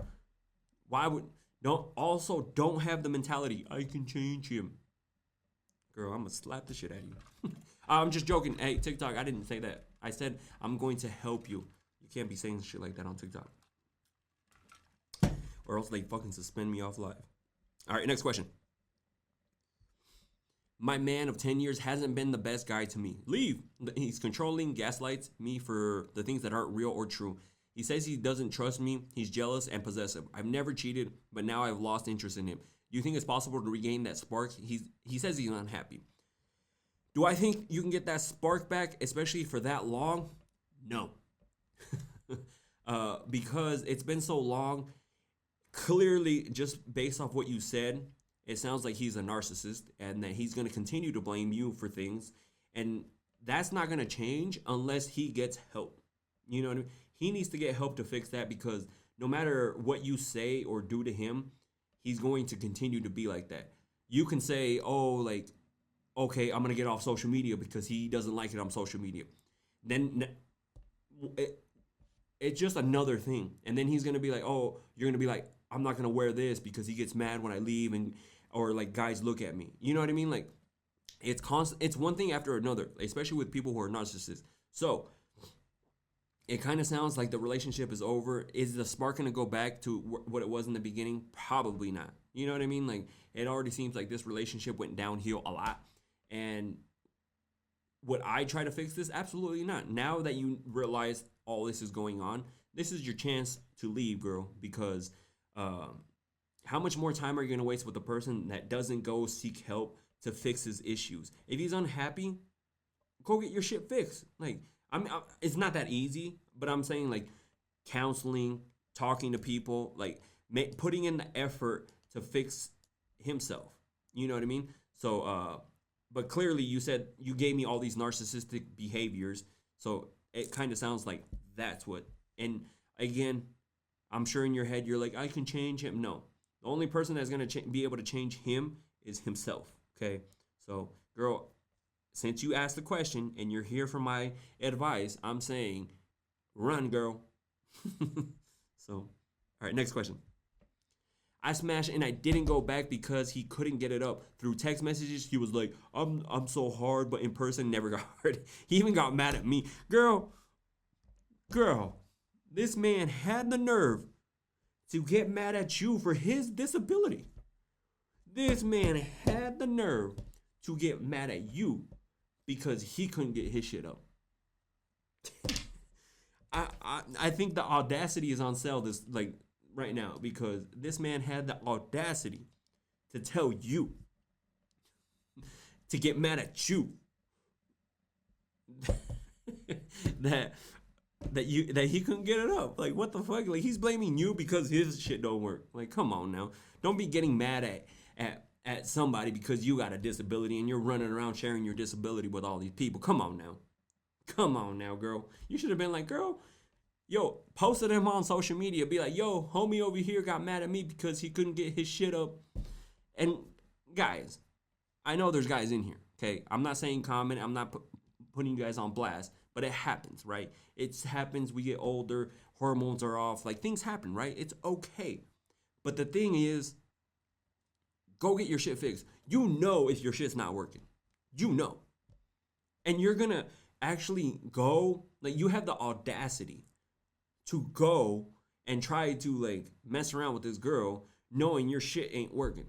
Don't have the mentality, I can change him. Girl, I'm gonna slap the shit out of you. I'm just joking. Hey, TikTok, I didn't say that. I said I'm going to help you. You can't be saying shit like that on TikTok, or else they fucking suspend me off live. All right, next question. My man of 10 years hasn't been the best guy to me. Leave. He's controlling, gaslights me for the things that aren't real or true. He says he doesn't trust me. He's jealous and possessive. I've never cheated, but now I've lost interest in him. Do you think it's possible to regain that spark? He says he's unhappy. Do I think you can get that spark back, especially for that long? No. Because it's been so long. Clearly, just based off what you said, it sounds like he's a narcissist and that he's going to continue to blame you for things. And that's not going to change unless he gets help. You know what I mean? He needs to get help to fix that, because no matter what you say or do to him, he's going to continue to be like that. You can say, oh, like, okay, I'm going to get off social media because he doesn't like it on social media. Then it's just another thing. And then he's going to be like, oh, you're going to be like, I'm not going to wear this because he gets mad when I leave, or like guys look at me. You know what I mean? Like, it's constant. It's one thing after another, especially with people who are narcissists. So it kind of sounds like the relationship is over. Is the spark going to go back to what it was in the beginning? Probably not. You know what I mean? Like, it already seems like this relationship went downhill a lot. And would I try to fix this? Absolutely not. Now that you realize all this is going on, this is your chance to leave, girl, because how much more time are you going to waste with a person that doesn't go seek help to fix his issues? If he's unhappy, go get your shit fixed. Like, it's not that easy, but I'm saying, like, counseling, talking to people, like, putting in the effort to fix himself. You know what I mean? So, but clearly you said you gave me all these narcissistic behaviors, so it kind of sounds like that's what. And again, I'm sure in your head you're like, I can change him. No, the only person that's gonna be able to change him is himself. Okay, so girl, since you asked the question and you're here for my advice, I'm saying, run, girl. So, all right, next question. I smashed and I didn't go back because he couldn't get it up. Through text messages, he was like, I'm so hard, but in person never got hard. He even got mad at me. Girl, this man had the nerve to get mad at you for his disability. This man had the nerve to get mad at you because he couldn't get his shit up. I think the audacity is on sale this like right now because this man had the audacity to tell you to get mad at you that he couldn't get it up. Like what the fuck? Like he's blaming you because his shit don't work. Like come on now. Don't be getting mad at somebody because you got a disability and you're running around sharing your disability with all these people. Come on now. Come on now, girl. You should have been like, girl, yo, posted him on social media. Be like, yo, homie over here got mad at me because he couldn't get his shit up. And guys, I know there's guys in here, okay? I'm not saying comment. I'm not putting you guys on blast, but it happens, right? It happens. We get older. Hormones are off. Like things happen, right? It's okay. But the thing is, go get your shit fixed. You know if your shit's not working. You know. And you're going to actually go, like you have the audacity to go and try to like mess around with this girl knowing your shit ain't working.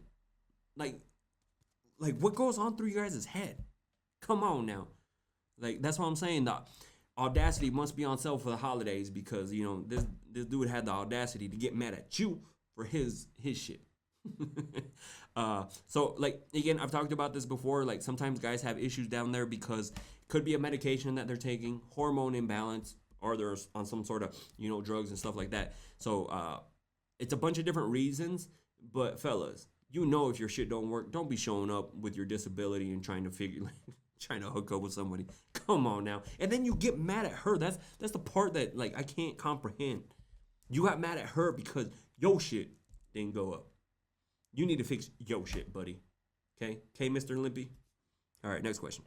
Like what goes on through you guys' head? Come on now. Like that's what I'm saying. The audacity must be on sale for the holidays because you know this dude had the audacity to get mad at you for his shit. So like again, I've talked about this before. Like sometimes guys have issues down there because could be a medication that they're taking, hormone imbalance, or they're on some sort of drugs and stuff like that. So it's a bunch of different reasons. But fellas, if your shit don't work, don't be showing up with your disability and trying to hook up with somebody. Come on now, and then you get mad at her. That's the part that like I can't comprehend. You got mad at her because your shit didn't go up. You need to fix your shit, buddy. Okay, Mr. Limpy. All right, next question.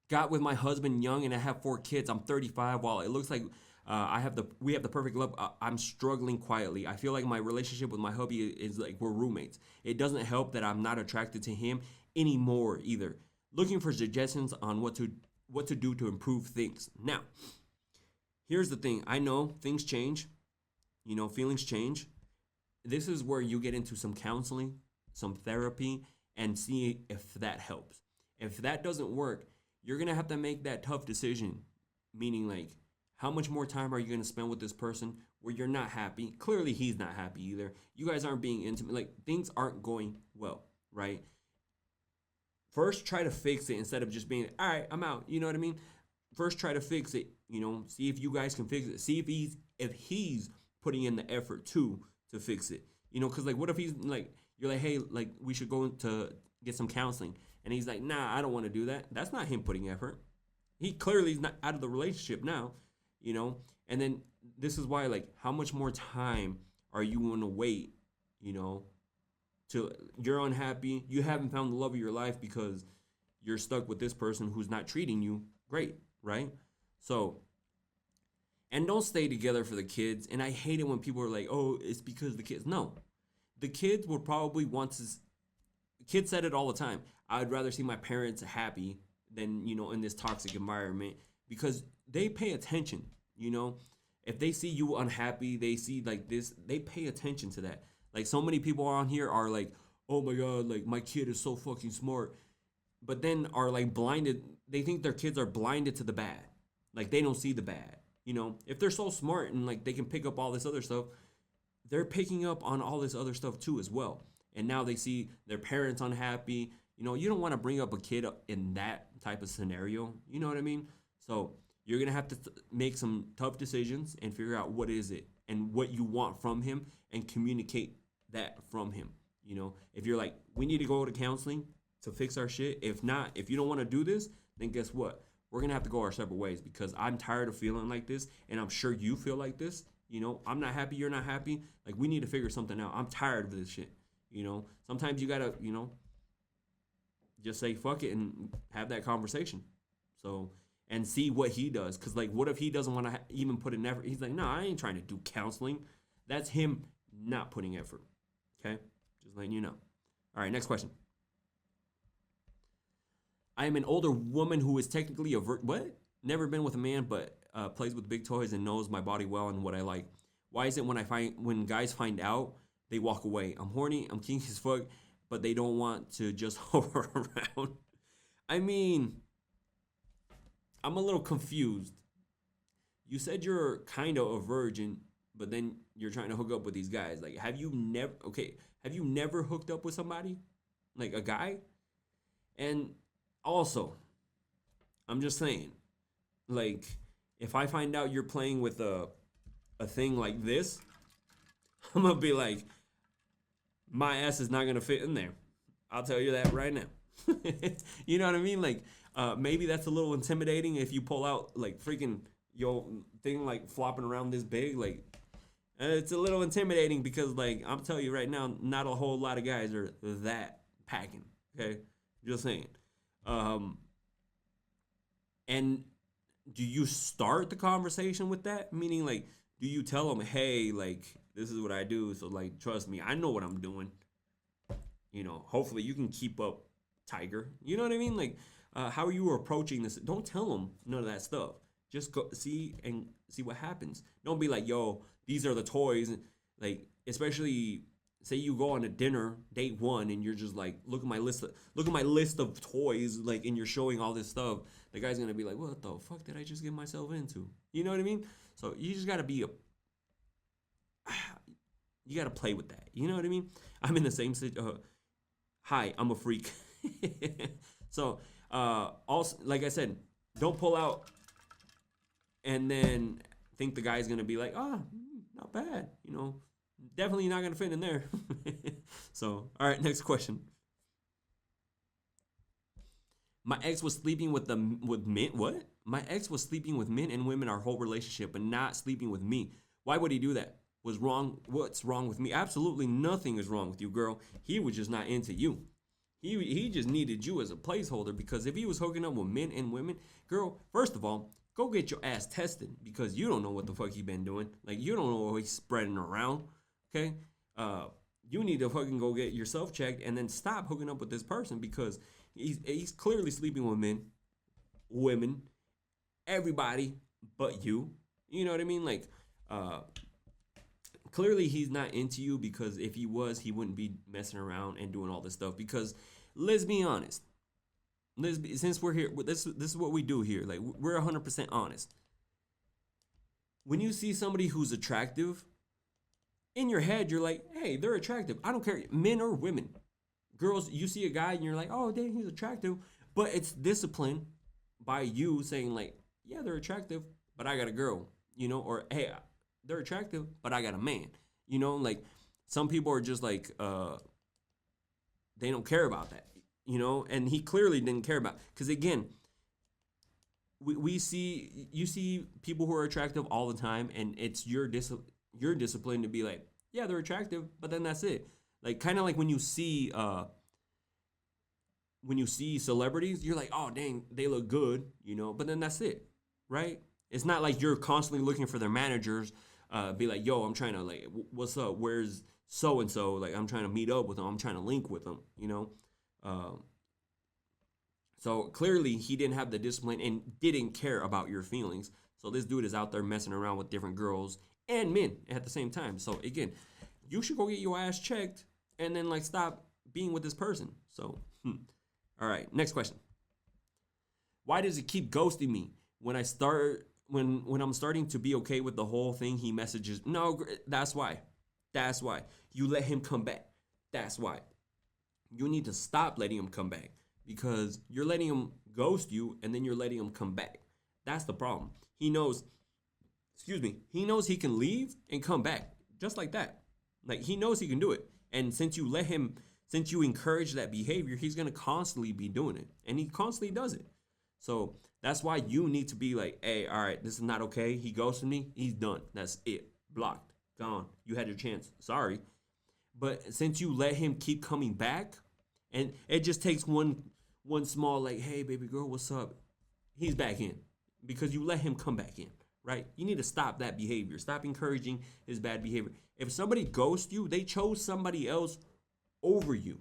Got with my husband young and I have 4 kids. I'm 35. While it looks like we have the perfect love, I'm struggling quietly. I feel like my relationship with my hubby is like we're roommates. It doesn't help that I'm not attracted to him anymore either. Looking for suggestions on what to do to improve things. Now, here's the thing. I know things change. Feelings change. This is where you get into some counseling, some therapy, and see if that helps. If that doesn't work, you're going to have to make that tough decision, meaning like, how much more time are you going to spend with this person where you're not happy? Clearly, he's not happy either. You guys aren't being intimate. Like, things aren't going well, right? First, try to fix it instead of just being, all right, I'm out. You know what I mean? First, try to fix it. See if you guys can fix it. See if he's putting in the effort to fix it. Because like, what if he's like, you're like, hey, like, we should go to get some counseling. And he's like, nah, I don't want to do that. That's not him putting effort. He clearly is not out of the relationship now, And then this is why, like, how much more time are you going to wait, till you're unhappy? You haven't found the love of your life because you're stuck with this person who's not treating you great, right? So, and don't stay together for the kids. And I hate it when people are like, oh, it's because of the kids. No, the kids would probably want to. Kids said it all the time. I'd rather see my parents happy than, in this toxic environment because they pay attention, If they see you unhappy, they see like this, they pay attention to that. Like so many people on here are like, oh my God, like my kid is so fucking smart. But then are like blinded. They think their kids are blinded to the bad. Like they don't see the bad. If they're so smart and like they can pick up all this other stuff, they're picking up on all this other stuff too as well. And now they see their parents unhappy. You don't want to bring up a kid in that type of scenario. You know what I mean? So you're going to have to make some tough decisions and figure out what is it and what you want from him and communicate that from him. If you're like, we need to go to counseling to fix our shit. If not, if you don't want to do this, then guess what? We're going to have to go our separate ways because I'm tired of feeling like this. And I'm sure you feel like this. I'm not happy. You're not happy. Like we need to figure something out. I'm tired of this shit. Sometimes you got to, just say fuck it and have that conversation. So, and see what he does. Because, like, what if he doesn't want to even put in effort? He's like, no, I ain't trying to do counseling. That's him not putting effort. Okay? Just letting you know. All right, next question. I am an older woman who is technically a what? Never been with a man, but plays with big toys and knows my body well and what I like. Why is it when guys find out, they walk away? I'm horny, I'm kinky as fuck, but they don't want to just hover around. I mean, I'm a little confused. You said you're kind of a virgin, but then you're trying to hook up with these guys. Like, have you never hooked up with somebody? Like a guy? And also, I'm just saying, like, if I find out you're playing with a thing like this, I'm gonna be like, my ass is not gonna fit in there. I'll tell you that right now. You know what I mean? Like, maybe that's a little intimidating if you pull out like freaking your thing like flopping around this big. Like, it's a little intimidating because like I'm telling you right now, not a whole lot of guys are that packing. Okay, just saying. And do you start the conversation with that? Meaning, like, do you tell them, hey, like, this is what I do, so, like, trust me, I know what I'm doing. You know, hopefully you can keep up, Tiger. You know what I mean? Like, how are you approaching this? Don't tell them none of that stuff. Just go see what happens. Don't be like, yo, these are the toys. Like, especially say you go on a dinner date one and you're just like, look at my list of toys, like, and you're showing all this stuff. The guy's gonna be like, what the fuck did I just get myself into? You know what I mean? So you just gotta you gotta play with that. You know what I mean? I'm in the same situation. Hi, I'm a freak. So also, like I said, don't pull out and then think the guy's gonna be like, not bad, you know, definitely not gonna fit in there. So, all right, next question. My ex was sleeping with men. What? My ex was sleeping with men and women our whole relationship, but not sleeping with me. Why would he do that? What's wrong with me? Absolutely nothing is wrong with you, girl. He was just not into you. He just needed you as a placeholder, because if he was hooking up with men and women, girl, first of all, go get your ass tested, because you don't know what the fuck he been doing. Like, you don't know what he's spreading around. Okay? You need to fucking go get yourself checked and then stop hooking up with this person, because he's clearly sleeping with men, women, everybody but you. You know what I mean? Like, clearly he's not into you, because if he was, he wouldn't be messing around and doing all this stuff. Because let's be honest. Since we're here, this is what we do here. Like, we're 100% honest. When you see somebody who's attractive, in your head, you're like, hey, they're attractive. I don't care, men or women. Girls, you see a guy and you're like, oh, dang, he's attractive. But it's discipline by you saying, like, yeah, they're attractive, but I got a girl, you know? Or, hey, they're attractive, but I got a man. You know, like, some people are just like, they don't care about that, you know? And he clearly didn't care about it. Because, again, you see people who are attractive all the time, and it's your discipline to be like, yeah, they're attractive, but then that's it. Like, kind of like when you see celebrities, you're like, oh, dang, they look good, you know, but then that's it, right? It's not like you're constantly looking for their managers, be like, yo, I'm trying to, like, what's up? Where's so-and-so? Like, I'm trying to meet up with them. I'm trying to link with them, you know? So clearly he didn't have the discipline and didn't care about your feelings. So this dude is out there messing around with different girls and men at the same time. So again, you should go get your ass checked and then, like, stop being with this person. So, all right, next question. Why does he keep ghosting me when I'm starting to be okay with the whole thing? He messages, no, that's why. That's why. You let him come back. That's why. You need to stop letting him come back, because you're letting him ghost you and then you're letting him come back. That's the problem. He knows he can leave and come back just like that. Like, he knows he can do it. And since you encourage that behavior, he's going to constantly be doing it. And he constantly does it. So that's why you need to be like, hey, all right, this is not okay. He ghosted me. He's done. That's it. Blocked. Gone. You had your chance. Sorry. But since you let him keep coming back, and it just takes one small, like, hey, baby girl, what's up? He's back in, because you let him come back in, right? You need to stop that behavior. Stop encouraging his bad behavior. If somebody ghosts you, they chose somebody else over you.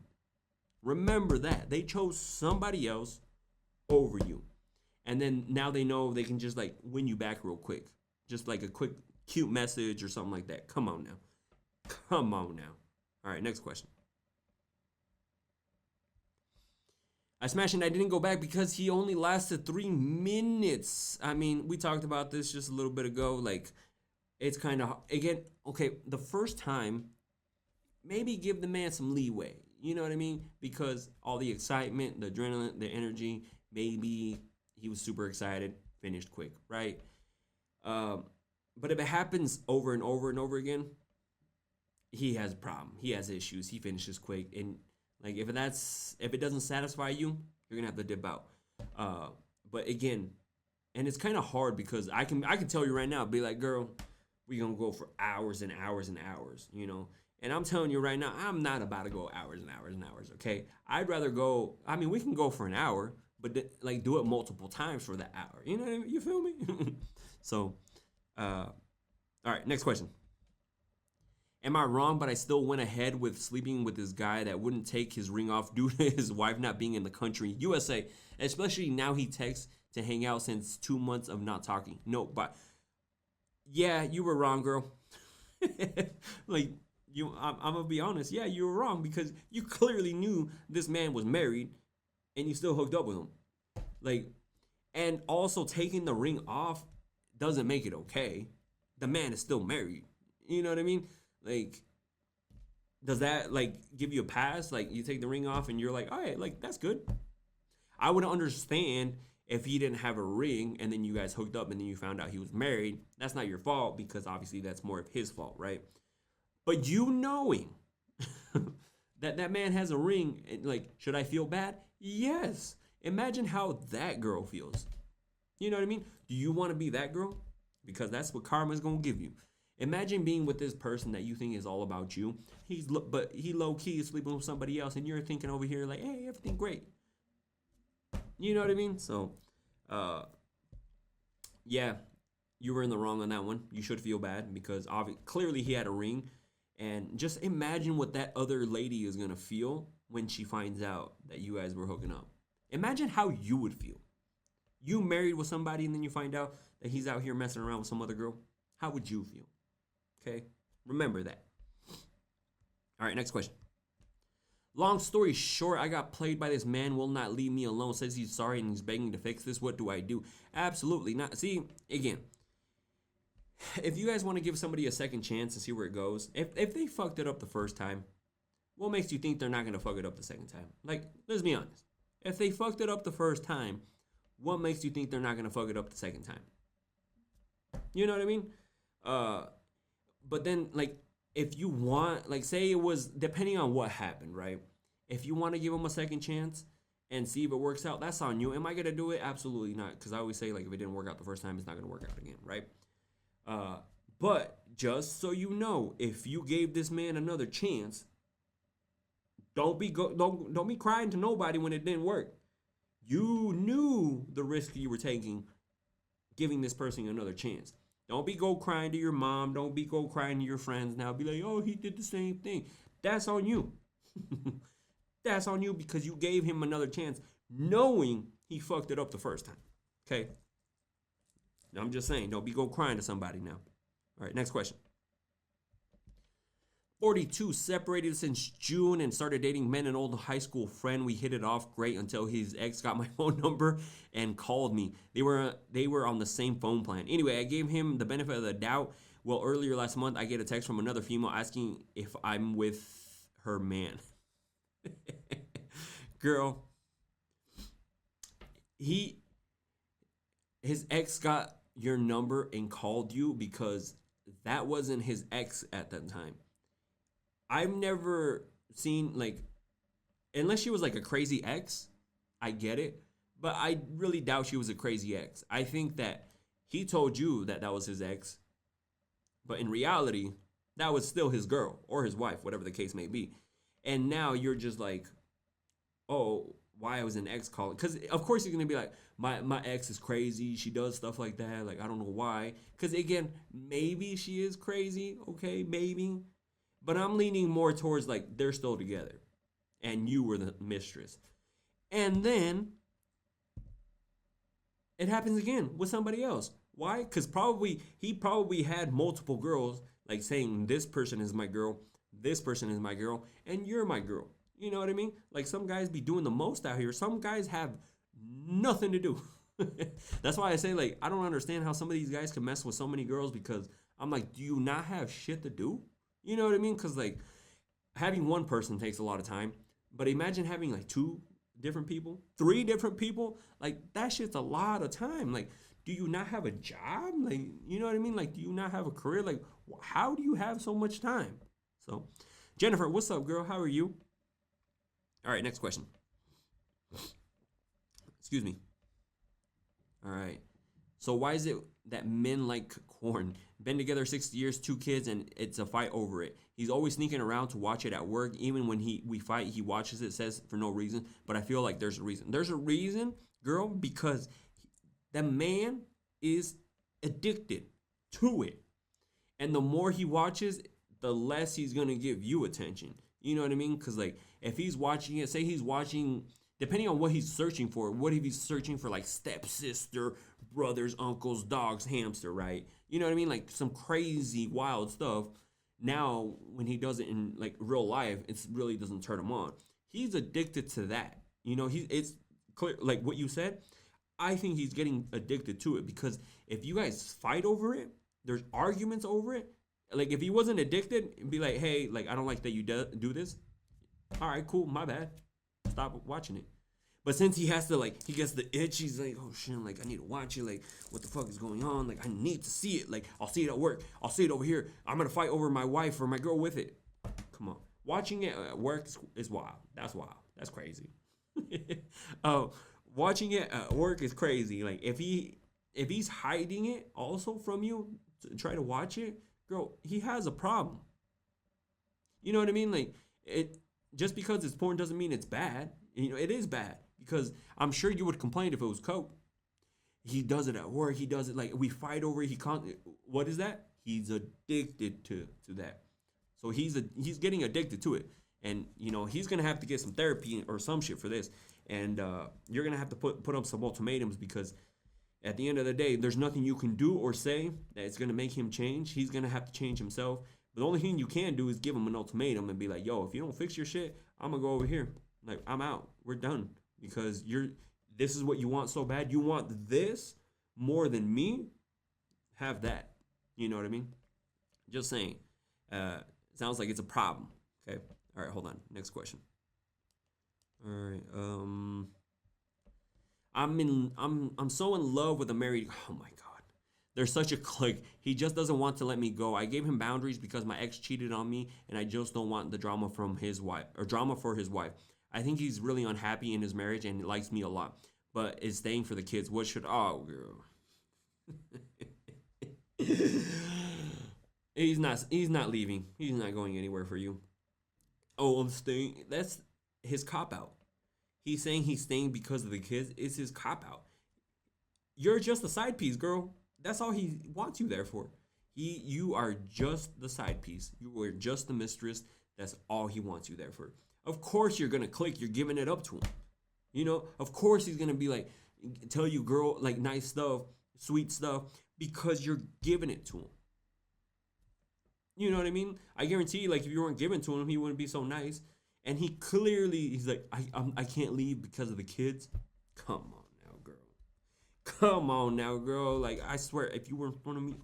Remember that. They chose somebody else over you. And then now they know they can just like win you back real quick. Just like a quick cute message or something like that. Come on now. Come on now. All right, next question. I smashed and I didn't go back because he only lasted 3 minutes. I mean, we talked about this just a little bit ago. Like, it's kind of, again, okay, the first time, maybe give the man some leeway. You know what I mean? Because all the excitement, the adrenaline, the energy, maybe he was super excited, finished quick, right? But if it happens over and over and over again, he has a problem. He has issues. He finishes quick. And like if it doesn't satisfy you, you're gonna have to dip out. But again, and it's kind of hard because I can tell you right now, be like, girl, we gonna go for hours and hours and hours, you know. And I'm telling you right now, I'm not about to go hours and hours and hours. Okay, I'd rather go. I mean, we can go for an hour, but like do it multiple times for that hour. You know what I mean? You feel me? So, all right, next question. Am I wrong, but I still went ahead with sleeping with this guy that wouldn't take his ring off due to his wife not being in the country, USA, especially now he texts to hang out since 2 months of not talking. No, but yeah, you were wrong, girl. Like, I'm gonna be honest. Yeah, you were wrong because you clearly knew this man was married and you still hooked up with him. Like, and also taking the ring off doesn't make it okay. The man is still married. You know what I mean? Like, does that like give you a pass? Like, you take the ring off and you're like, all right, like that's good. I would understand if he didn't have a ring and then you guys hooked up and then you found out he was married. That's not your fault because obviously that's more of his fault, right? But you knowing that that man has a ring, like, should I feel bad? Yes. Imagine how that girl feels. You know what I mean? Do you want to be that girl? Because that's what karma's gonna give you. Imagine being with this person that you think is all about you. But he low key is sleeping with somebody else, and you're thinking over here like, hey, everything great. You know what I mean? So, yeah, you were in the wrong on that one. You should feel bad because clearly he had a ring, and just imagine what that other lady is gonna feel when she finds out that you guys were hooking up. Imagine how you would feel. You married with somebody, and then you find out that he's out here messing around with some other girl. How would you feel? Okay, remember that. All right, next question. Long story short, I got played by this man, will not leave me alone, says he's sorry and he's begging to fix this. What do I do? Absolutely not. See, again, if you guys want to give somebody a second chance to see where it goes, if they fucked it up the first time, what makes you think they're not going to fuck it up the second time? Like, let's be honest. If they fucked it up the first time, what makes you think they're not going to fuck it up the second time? You know what I mean? But then, like, if you want, like, say it was, depending on what happened, right? If you want to give them a second chance and see if it works out, that's on you. Am I going to do it? Absolutely not. Because I always say, like, if it didn't work out the first time, it's not going to work out again, right? But just so you know, if you gave this man another chance, don't be crying to nobody when it didn't work. You knew the risk you were taking, giving this person another chance. Don't be go crying to your mom. Don't be go crying to your friends now. Be like, oh, he did the same thing. That's on you. That's on you because you gave him another chance knowing he fucked it up the first time. Okay? I'm just saying, don't be go crying to somebody now. All right, next question. 42, separated since June and started dating men, an old high school friend. We hit it off great until his ex got my phone number and called me. They were on the same phone plan. Anyway, I gave him the benefit of the doubt. Well, earlier last month, I get a text from another female asking if I'm with her man. Girl, his ex got your number and called you because that wasn't his ex at that time. I've never seen, like, unless she was like a crazy ex, I get it, but I really doubt she was a crazy ex. I think that he told you that that was his ex, but in reality, that was still his girl or his wife, whatever the case may be. And now you're just like, oh, why I was an ex calling. Because of course you're gonna be like, my ex is crazy. She does stuff like that. Like I don't know why. Because again, maybe she is crazy. Okay, maybe. But I'm leaning more towards like they're still together, and you were the mistress. And then it happens again with somebody else. Why? Because probably he probably had multiple girls, like saying this person is my girl, this person is my girl, and you're my girl. You know what I mean? Like some guys be doing the most out here. Some guys have nothing to do. That's why I say like I don't understand how some of these guys can mess with so many girls because I'm like, do you not have shit to do? You know what I mean? Because like having one person takes a lot of time, but imagine having like two different people, three different people. Like that shit's a lot of time. Like, do you not have a job? Like, you know what I mean? Like, do you not have a career? Like, how do you have so much time? So, Jennifer, what's up, girl? How are you? All right, next question. Excuse me. All right. So why is it that men like corn? Been together 60 years, two kids, and it's a fight over it. He's always sneaking around to watch it at work. Even when we fight, he watches it, says for no reason. But I feel like there's a reason. There's a reason, girl, because the man is addicted to it. And the more he watches, the less he's going to give you attention. You know what I mean? Because, like, if he's watching it, say he's watching, depending on what he's searching for, what if he's searching for, like, stepsister, brothers, uncles, dogs, hamster, right? You know what I mean? Like, some crazy, wild stuff. Now, when he does it in, like, real life, it really doesn't turn him on. He's addicted to that. You know, it's clear, like what you said. I think he's getting addicted to it because if you guys fight over it, there's arguments over it. Like if he wasn't addicted, it'd be like, hey, like I don't like that you do this. All right, cool, my bad. Stop watching it. But since he has to like, he gets the itch. He's like, oh shit, like I need to watch it. Like what the fuck is going on? Like I need to see it. Like I'll see it at work. I'll see it over here. I'm gonna fight over my wife or my girl with it. Come on, watching it at work is wild. That's wild. That's crazy. Oh, watching it at work is crazy. Like if he's hiding it also from you to try to watch it, girl, he has a problem. You know what I mean? Like it just because it's porn doesn't mean it's bad. You know, it is bad because I'm sure you would complain if it was coke. He does it at work. He does it like we fight over it. He can't. What is that? He's addicted to that. So he's getting addicted to it, and you know he's gonna have to get some therapy or some shit for this. And you're gonna have to put up some ultimatums because at the end of the day, there's nothing you can do or say that's gonna make him change. He's gonna have to change himself. But the only thing you can do is give him an ultimatum and be like, "Yo, if you don't fix your shit, I'm gonna go over here. Like I'm out. We're done because This is what you want so bad. You want this more than me. Have that. You know what I mean? Just saying. Sounds like it's a problem. Okay. All right. Hold on. Next question. All right. I'm so in love with a married. Oh my god, they're such a clique. He just doesn't want to let me go. I gave him boundaries because my ex cheated on me, and I just don't want the drama from his wife or drama for his wife. I think he's really unhappy in his marriage and likes me a lot, but is staying for the kids. What should? Oh, girl. He's not leaving. He's not going anywhere for you. Oh, I'm staying. That's his cop out. He's saying he's staying because of the kids. It's his cop out. You're just a side piece, girl. That's all he wants you there for. You are just the side piece. You were just the mistress. That's all he wants you there for. Of course you're gonna click. You're giving it up to him. You know, of course he's gonna be like, tell you, girl, like nice stuff, sweet stuff, because you're giving it to him. You know what I mean? I guarantee you, like if you weren't giving to him, he wouldn't be so nice. And he's like, I can't leave because of the kids. Come on now, girl. Come on now, girl. Like I swear, if you were in front of me,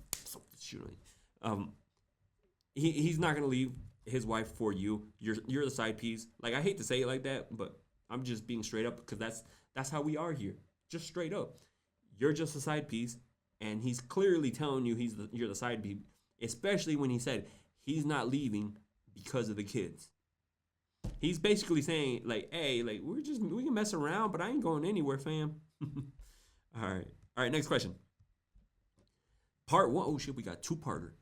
he's not gonna leave his wife for you. You're the side piece. Like I hate to say it like that, but I'm just being straight up because that's how we are here. Just straight up. You're just a side piece, and he's clearly telling you you're the side piece. Especially when he said he's not leaving because of the kids. He's basically saying like, hey, like we can mess around, but I ain't going anywhere, fam. All right. Next question. Part one. Oh shit, we got two-parter.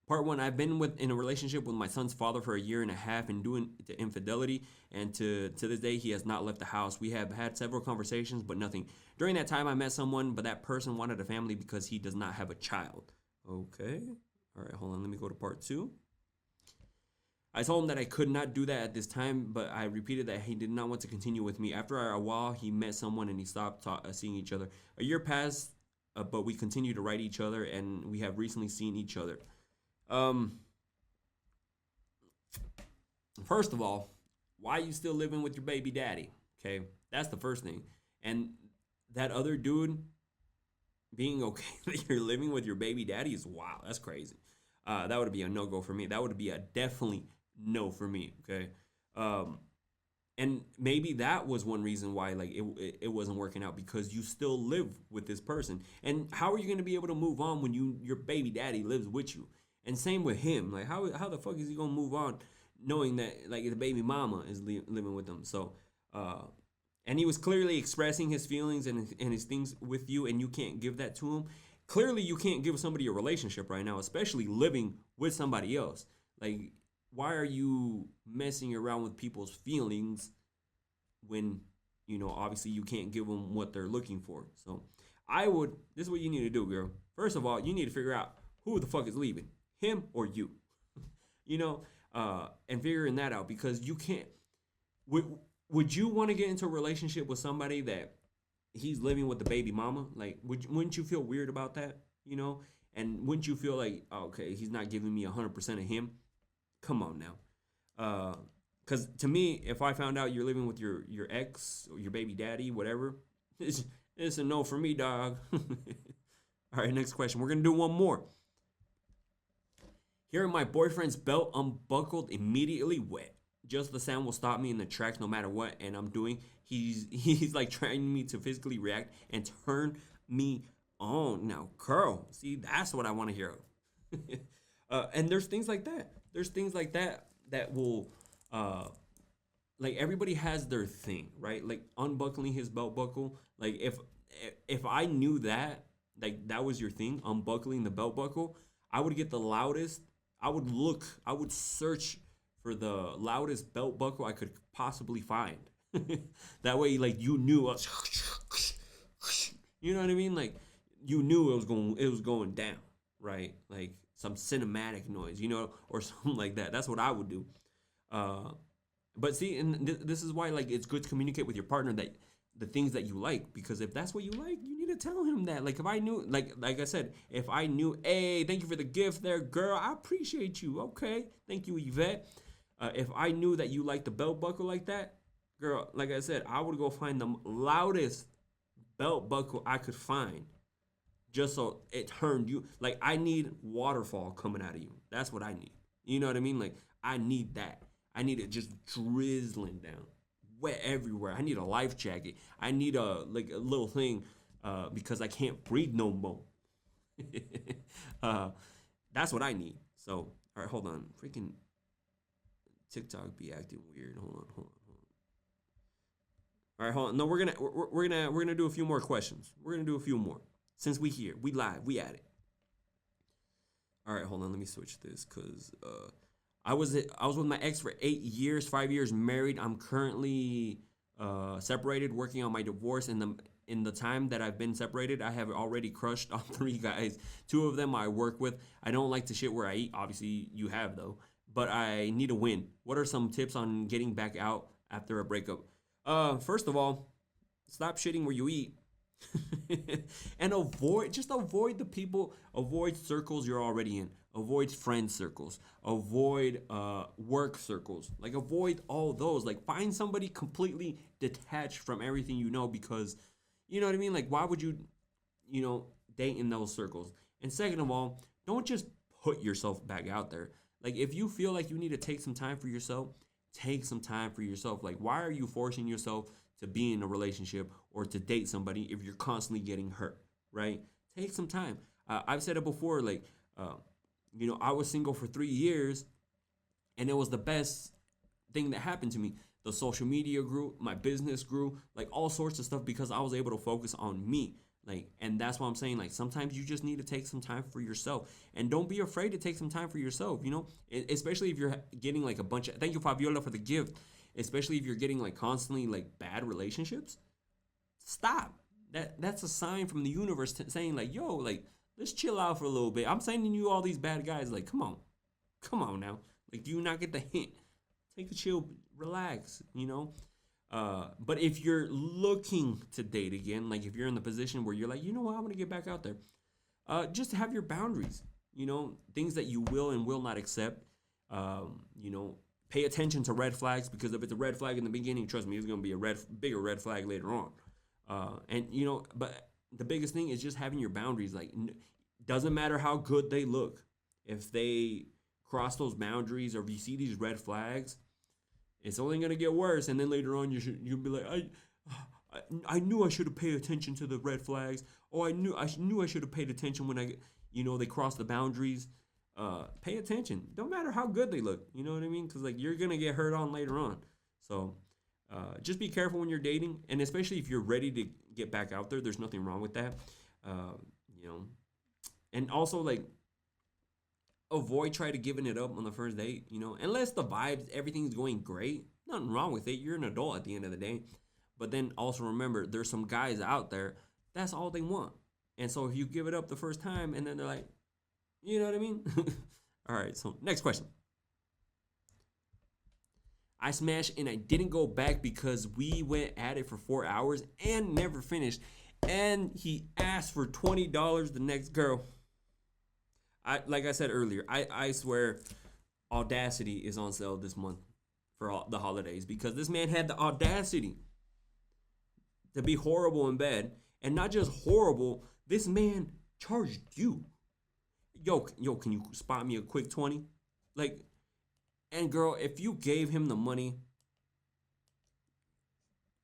Part one, I've been in a relationship with my son's father for a year and a half and doing the infidelity. And to this day, he has not left the house. We have had several conversations, but nothing. During that time, I met someone, but that person wanted a family because he does not have a child. Okay. All right, hold on. Let me go to part two. I told him that I could not do that at this time, but I repeated that he did not want to continue with me. After a while, he met someone and he stopped seeing each other. A year passed, but we continued to write each other, and we have recently seen each other. First of all, why are you still living with your baby daddy? Okay, that's the first thing. And that other dude being okay that you're living with your baby daddy is wow. That's crazy. That would be a no-go for me. That would be a definitely no for me. Okay. And maybe that was one reason why like it wasn't working out, because you still live with this person. And how are you going to be able to move on when your baby daddy lives with you? And same with him. Like how the fuck is he going to move on knowing that like the baby mama is living with him? So and he was clearly expressing his feelings and his things with you, and you can't give that to him. Clearly you can't give somebody a relationship right now, especially living with somebody else. Like, why are you messing around with people's feelings when, you know, obviously you can't give them what they're looking for? So this is what you need to do, girl. First of all, you need to figure out who the fuck is leaving, him or you, you know, and figuring that out, because you can't, would you want to get into a relationship with somebody that he's living with the baby mama? Like, wouldn't you feel weird about that, you know? And wouldn't you feel like, oh, okay, he's not giving me 100% of him? Come on now. Because to me, if I found out you're living with your ex or your baby daddy, whatever, it's a no for me, dog. All right, next question. We're going to do one more. Hearing my boyfriend's belt unbuckled immediately wet. Just the sound will stop me in the tracks no matter what and I'm doing. He's like trying me to physically react and turn me on. Now, girl, see, that's what I want to hear. And there's things like that. There's things like that that will, like, everybody has their thing, right? Like unbuckling his belt buckle. Like if I knew that, like that was your thing, unbuckling the belt buckle, I would get the loudest. I would search for the loudest belt buckle I could possibly find. That way, like, you knew, you know what I mean? Like, you knew it was going down, right? Like some cinematic noise, you know, or something like that. That's what I would do. But see, and this is why, like, it's good to communicate with your partner that the things that you like, because if that's what you like, you need to tell him that. Like, if I knew, like I said, if I knew, hey, thank you for the gift there, girl, I appreciate you. Okay, thank you, Yvette. If I knew that you like the belt buckle like that, girl, like I said, I would go find the loudest belt buckle I could find, just so it turned you. Like, I need waterfall coming out of you. That's what I need. You know what I mean? Like, I need that. I need it just drizzling down, wet everywhere. I need a life jacket. I need a little thing, because I can't breathe no more. That's what I need. So, all right, hold on. Freaking TikTok be acting weird. Hold on. All right, hold on. No, we're gonna do a few more questions. We're gonna do a few more since we here, we live, we at it. All right, hold on. Let me switch this because I was with my ex for 8 years, 5 years married. I'm currently separated, working on my divorce. In the time that I've been separated, I have already crushed on 3 guys. 2 of them I work with. I don't like to shit where I eat. Obviously, you have though. But I need a win. What are some tips on getting back out after a breakup? First of all, stop shitting where you eat. And avoid the people, avoid circles you're already in, avoid friend circles, avoid work circles, like avoid all those. Like, find somebody completely detached from everything, you know, because you know what I mean. Like, why would you date in those circles? And second of all, don't just put yourself back out there. Like, if you feel like you need to take some time for yourself, take some time for yourself. Like, why are you forcing yourself to be in a relationship or to date somebody if you're constantly getting hurt, right? Take some time. I've said it before, like, I was single for 3 years, and it was the best thing that happened to me. The social media grew, my business grew, like all sorts of stuff, because I was able to focus on me. Like, and that's what I'm saying. Like, sometimes you just need to take some time for yourself, and don't be afraid to take some time for yourself. You know, especially if you're getting like a bunch of. Thank you, Fabiola, for the gift. Especially if you're getting like constantly like bad relationships, stop. That's a sign from the universe saying like, yo, like let's chill out for a little bit. I'm sending you all these bad guys. Like, come on now. Like, do you not get the hint? Take a chill, relax. You know. But if you're looking to date again, like if you're in the position where you're like, you know what, I want to get back out there, just have your boundaries, you know, things that you will and will not accept. You know, pay attention to red flags, because if it's a red flag in the beginning, trust me, it's going to be a bigger red flag later on. And you know, but the biggest thing is just having your boundaries. Like, doesn't matter how good they look, if they cross those boundaries or if you see these red flags, it's only gonna get worse, and then later on you'll be like, I knew I should have paid attention to the red flags. Oh, I knew I should have paid attention when they crossed the boundaries. Pay attention. Don't matter how good they look. You know what I mean? Because like you're gonna get hurt on later on. So just be careful when you're dating, and especially if you're ready to get back out there. There's nothing wrong with that. You know, and also like, avoid trying to giving it up on the first date, you know, unless the vibes, everything's going great. Nothing wrong with it. You're an adult at the end of the day. But then also remember, there's some guys out there, that's all they want. And so if you give it up the first time and then they're like, you know what I mean? All right, so next question. I smashed and I didn't go back because we went at it for 4 hours and never finished. And he asked for $20 the next girl. Like I said earlier, I swear Audacity is on sale this month for all the holidays, because this man had the audacity to be horrible in bed, and not just horrible, this man charged you. Yo, can you spot me a quick 20? Like, and girl, if you gave him the money,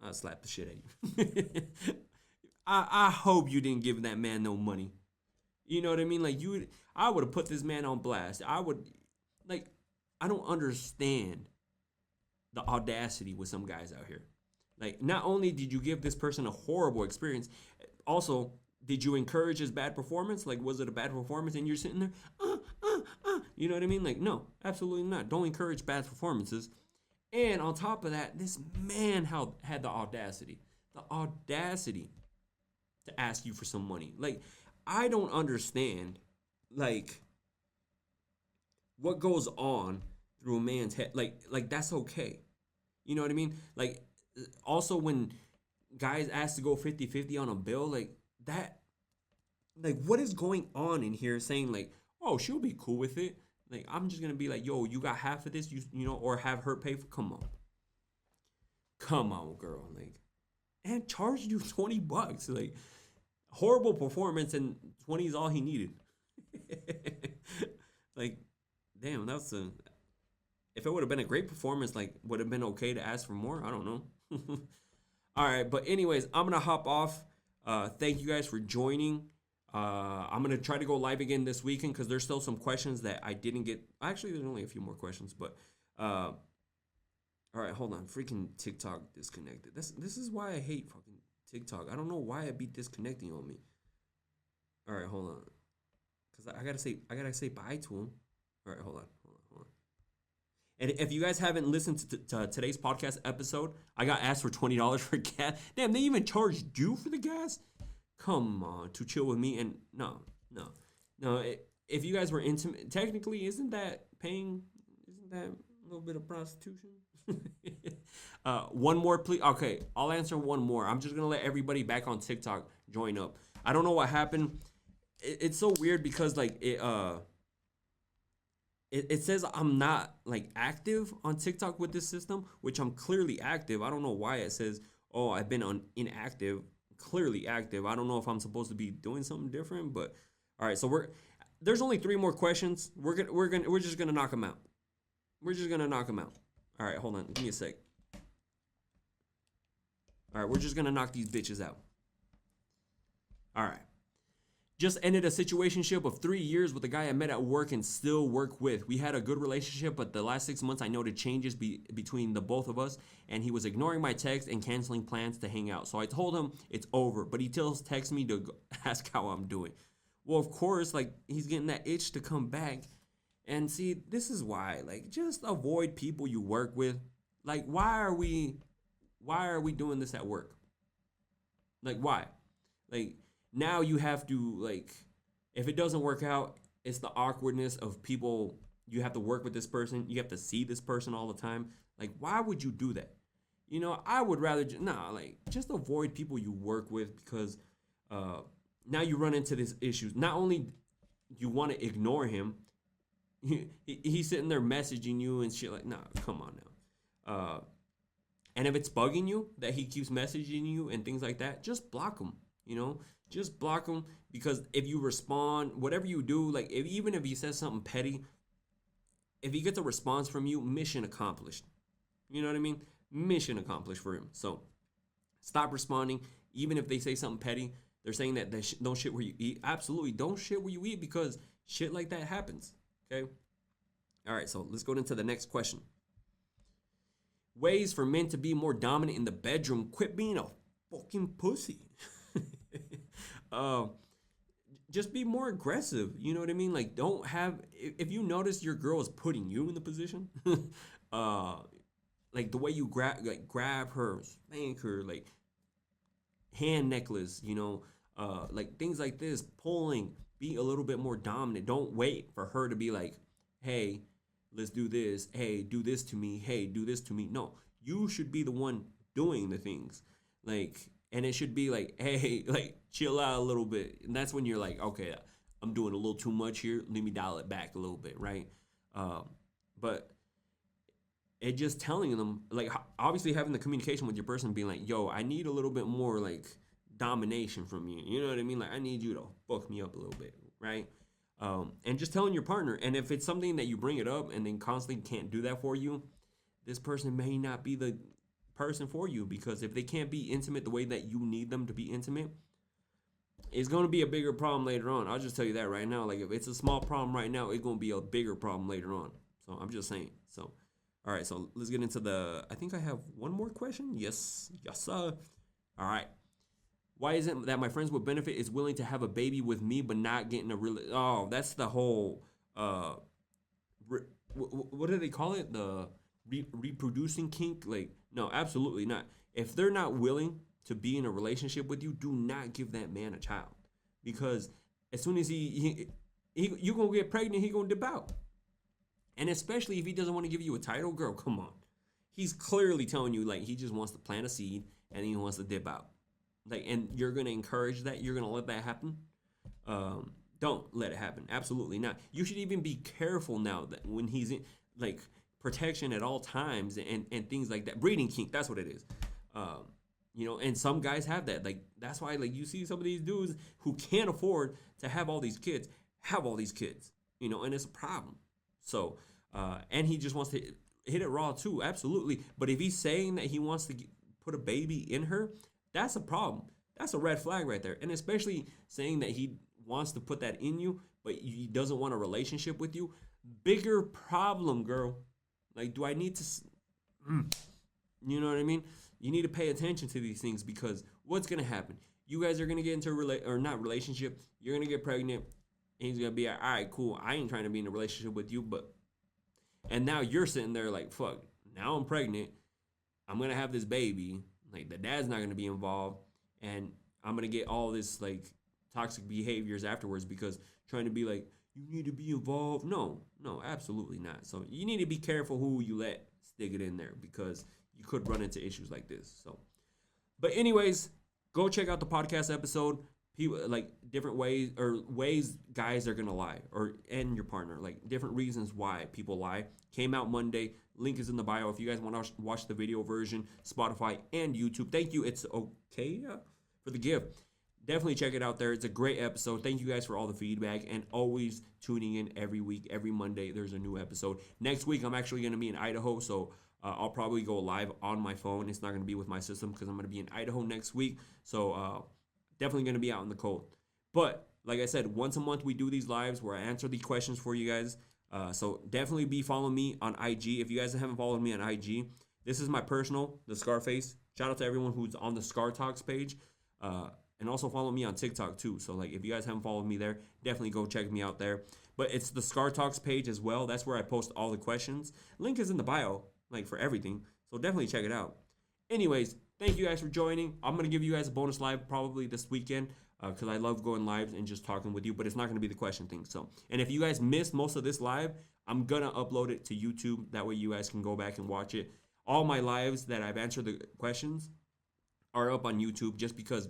I'll slap the shit at you. I hope you didn't give that man no money. You know what I mean? Like, I would have put this man on blast. I don't understand the audacity with some guys out here. Like, not only did you give this person a horrible experience, also, did you encourage his bad performance? Like, was it a bad performance and you're sitting there, you know what I mean? Like, no, absolutely not. Don't encourage bad performances. And on top of that, this man had the audacity to ask you for some money. Like, I don't understand, like, what goes on through a man's head. Like that's okay. You know what I mean? Like, also when guys ask to go 50-50 on a bill, like that, like what is going on in here saying like, oh, she'll be cool with it. Like, I'm just going to be like, yo, you got half of this, you know, or have her pay for, come on, girl. Like, and charge you $20. Like, horrible performance, and 20 is all he needed. Like, damn, if it would have been a great performance, like, would have been okay to ask for more? I don't know. All right, but anyways, I'm gonna hop off. Thank you guys for joining. I'm gonna try to go live again this weekend because there's still some questions that I didn't get. Actually, there's only a few more questions, but all right, hold on. Freaking TikTok disconnected. This is why I hate fucking TikTok. I don't know why it be disconnecting on me. All right, hold on. Cause I gotta say bye to him. All right, hold on. And if you guys haven't listened to today's podcast episode, I got asked for $20 for gas. Damn, they even charged you for the gas? Come on, to chill with me. And no. If you guys were intimate, technically, isn't that a little bit of prostitution? One more, please. Okay, I'll answer one more. I'm just gonna let everybody back on TikTok join up. I don't know what happened. It's so weird because like it says I'm not like active on TikTok with this system, which I'm clearly active. I don't know why it says, oh, I've been inactive. Clearly active. I don't know if I'm supposed to be doing something different, but all right. So there's only 3 more questions. We're just gonna knock them out. All right, hold on. Give me a sec. All right, we're just gonna knock these bitches out. All right. Just ended a situationship of 3 years with a guy I met at work and still work with. We had a good relationship, but the last 6 months I noted changes between the both of us, and he was ignoring my text and canceling plans to hang out. So I told him it's over, but he still texts me to ask how I'm doing. Well, of course, like, he's getting that itch to come back. And see, this is why, like, just avoid people you work with. Like, why are we doing this at work? Like, why? Like, now you have to, like, if it doesn't work out, it's the awkwardness of people. You have to work with this person. You have to see this person all the time. Like, why would you do that? You know, I would rather, just avoid people you work with, because now you run into these issues. Not only you want to ignore him, he's sitting there messaging you and shit like, nah, come on now. And if it's bugging you that he keeps messaging you and things like that, just block him, just block him, because if you respond, whatever you do, like, even if he says something petty, if he gets a response from you, mission accomplished. You know what I mean? Mission accomplished for him. So stop responding. Even if they say something petty, they're saying that they don't shit where you eat. Absolutely, don't shit where you eat, because shit like that happens. Okay? All right, so let's go into the next question. Ways for men to be more dominant in the bedroom. Quit being a fucking pussy. Just be more aggressive. You know what I mean? Like, don't have, if you notice your girl is putting you in the position, like the way you grab her, spank her, like hand necklace, like things like this, pulling, be a little bit more dominant. Don't wait for her to be like, hey, let's do this. Hey, do this to me. Hey, do this to me. No, you should be the one doing the things. Like, and it should be like, hey, like, chill out a little bit. And that's when you're like, okay, I'm doing a little too much here. Let me dial it back a little bit, right? But it just telling them, like, obviously having the communication with your person, being like, yo, I need a little bit more, like, domination from you. You know what I mean? Like, I need you to fuck me up a little bit, right? And just telling your partner. And if it's something that you bring it up and then constantly can't do that for you, this person may not be the person for you, because if they can't be intimate the way that you need them to be intimate, it's going to be a bigger problem later on. I'll just tell you that right now. Like, if it's a small problem right now, it's going to be a bigger problem later on. So I'm just saying. So, all right. So let's get into I think I have one more question. Yes, sir. All right. Why is it that my friends with benefit is willing to have a baby with me but not getting a real? Oh, that's the whole. What do they call it? The reproducing kink? Like, no, absolutely not. If they're not willing to be in a relationship with you, do not give that man a child, because as soon as you gonna get pregnant, he gonna dip out. And especially if he doesn't want to give you a title, girl, come on. He's clearly telling you, like, he just wants to plant a seed and he wants to dip out. Like, and you're gonna encourage that? You're gonna let that happen? Don't let it happen. Absolutely not. You should even be careful now that when he's in, like, protection at all times and things like that. Breeding kink, that's what it is. And some guys have that. Like, that's why, like, you see some of these dudes who can't afford to have all these kids, and it's a problem. So, and he just wants to hit it raw too. Absolutely. But if he's saying that he wants to put a baby in her, that's a problem. That's a red flag right there. And especially saying that he wants to put that in you, but he doesn't want a relationship with you. Bigger problem, girl. Like, do I need to, you know what I mean? You need to pay attention to these things, because what's going to happen? You guys are going to get into relationship. You're going to get pregnant. And he's going to be like, all right, cool. I ain't trying to be in a relationship with you, and now you're sitting there like, fuck, now I'm pregnant. I'm going to have this baby. Like, the dad's not going to be involved. And I'm going to get all this, like, toxic behaviors afterwards, because trying to be like, you need to be involved. No, absolutely not. So you need to be careful who you let stick it in there, because you could run into issues like this. So, but anyways, go check out the podcast episode. People, like, different ways guys are gonna lie, and your partner, like, different reasons why people lie. Came out Monday. Link is in the bio if you guys want to watch the video version. Spotify and YouTube. Thank you. It's okay for the gift. Definitely check it out there. It's a great episode. Thank you guys for all the feedback and always tuning in every week. Every Monday, there's a new episode. Next week, I'm actually going to be in Idaho, so I'll probably go live on my phone. It's not going to be with my system because I'm going to be in Idaho next week. So definitely going to be out in the cold. But Like I said, once a month we do these lives where I answer the questions for you guys. So definitely be following me on IG. If you guys haven't followed me on IG, this is my personal, the Scarface. Shout out to everyone who's on the Scar Talks page. And also follow me on TikTok too. So like if you guys haven't followed me there, definitely go check me out there. But it's the Scar Talks page as well. That's where I post all the questions. Link is in the bio, like for everything. So definitely check it out. Anyways, thank you guys for joining. I'm gonna give you guys a bonus live probably this weekend because I love going live and just talking with you. But it's not gonna be the question thing. So, and if you guys missed most of this live, I'm gonna upload it to YouTube. That way you guys can go back and watch it. All my lives that I've answered the questions are up on YouTube just because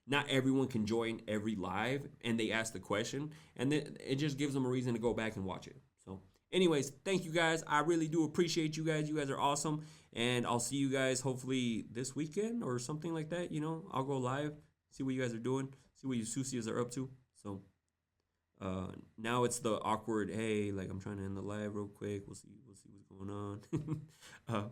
not everyone can join every live and they ask the question, and then it just gives them a reason to go back and watch it. So anyways, thank you guys. I really do appreciate you guys. You guys are awesome, and I'll see you guys hopefully this weekend or something like that. You know, I'll go live, see what you guys are doing, see what you Susias are up to. So now it's the awkward, hey, like I'm trying to end the live real quick. We'll see what's going on.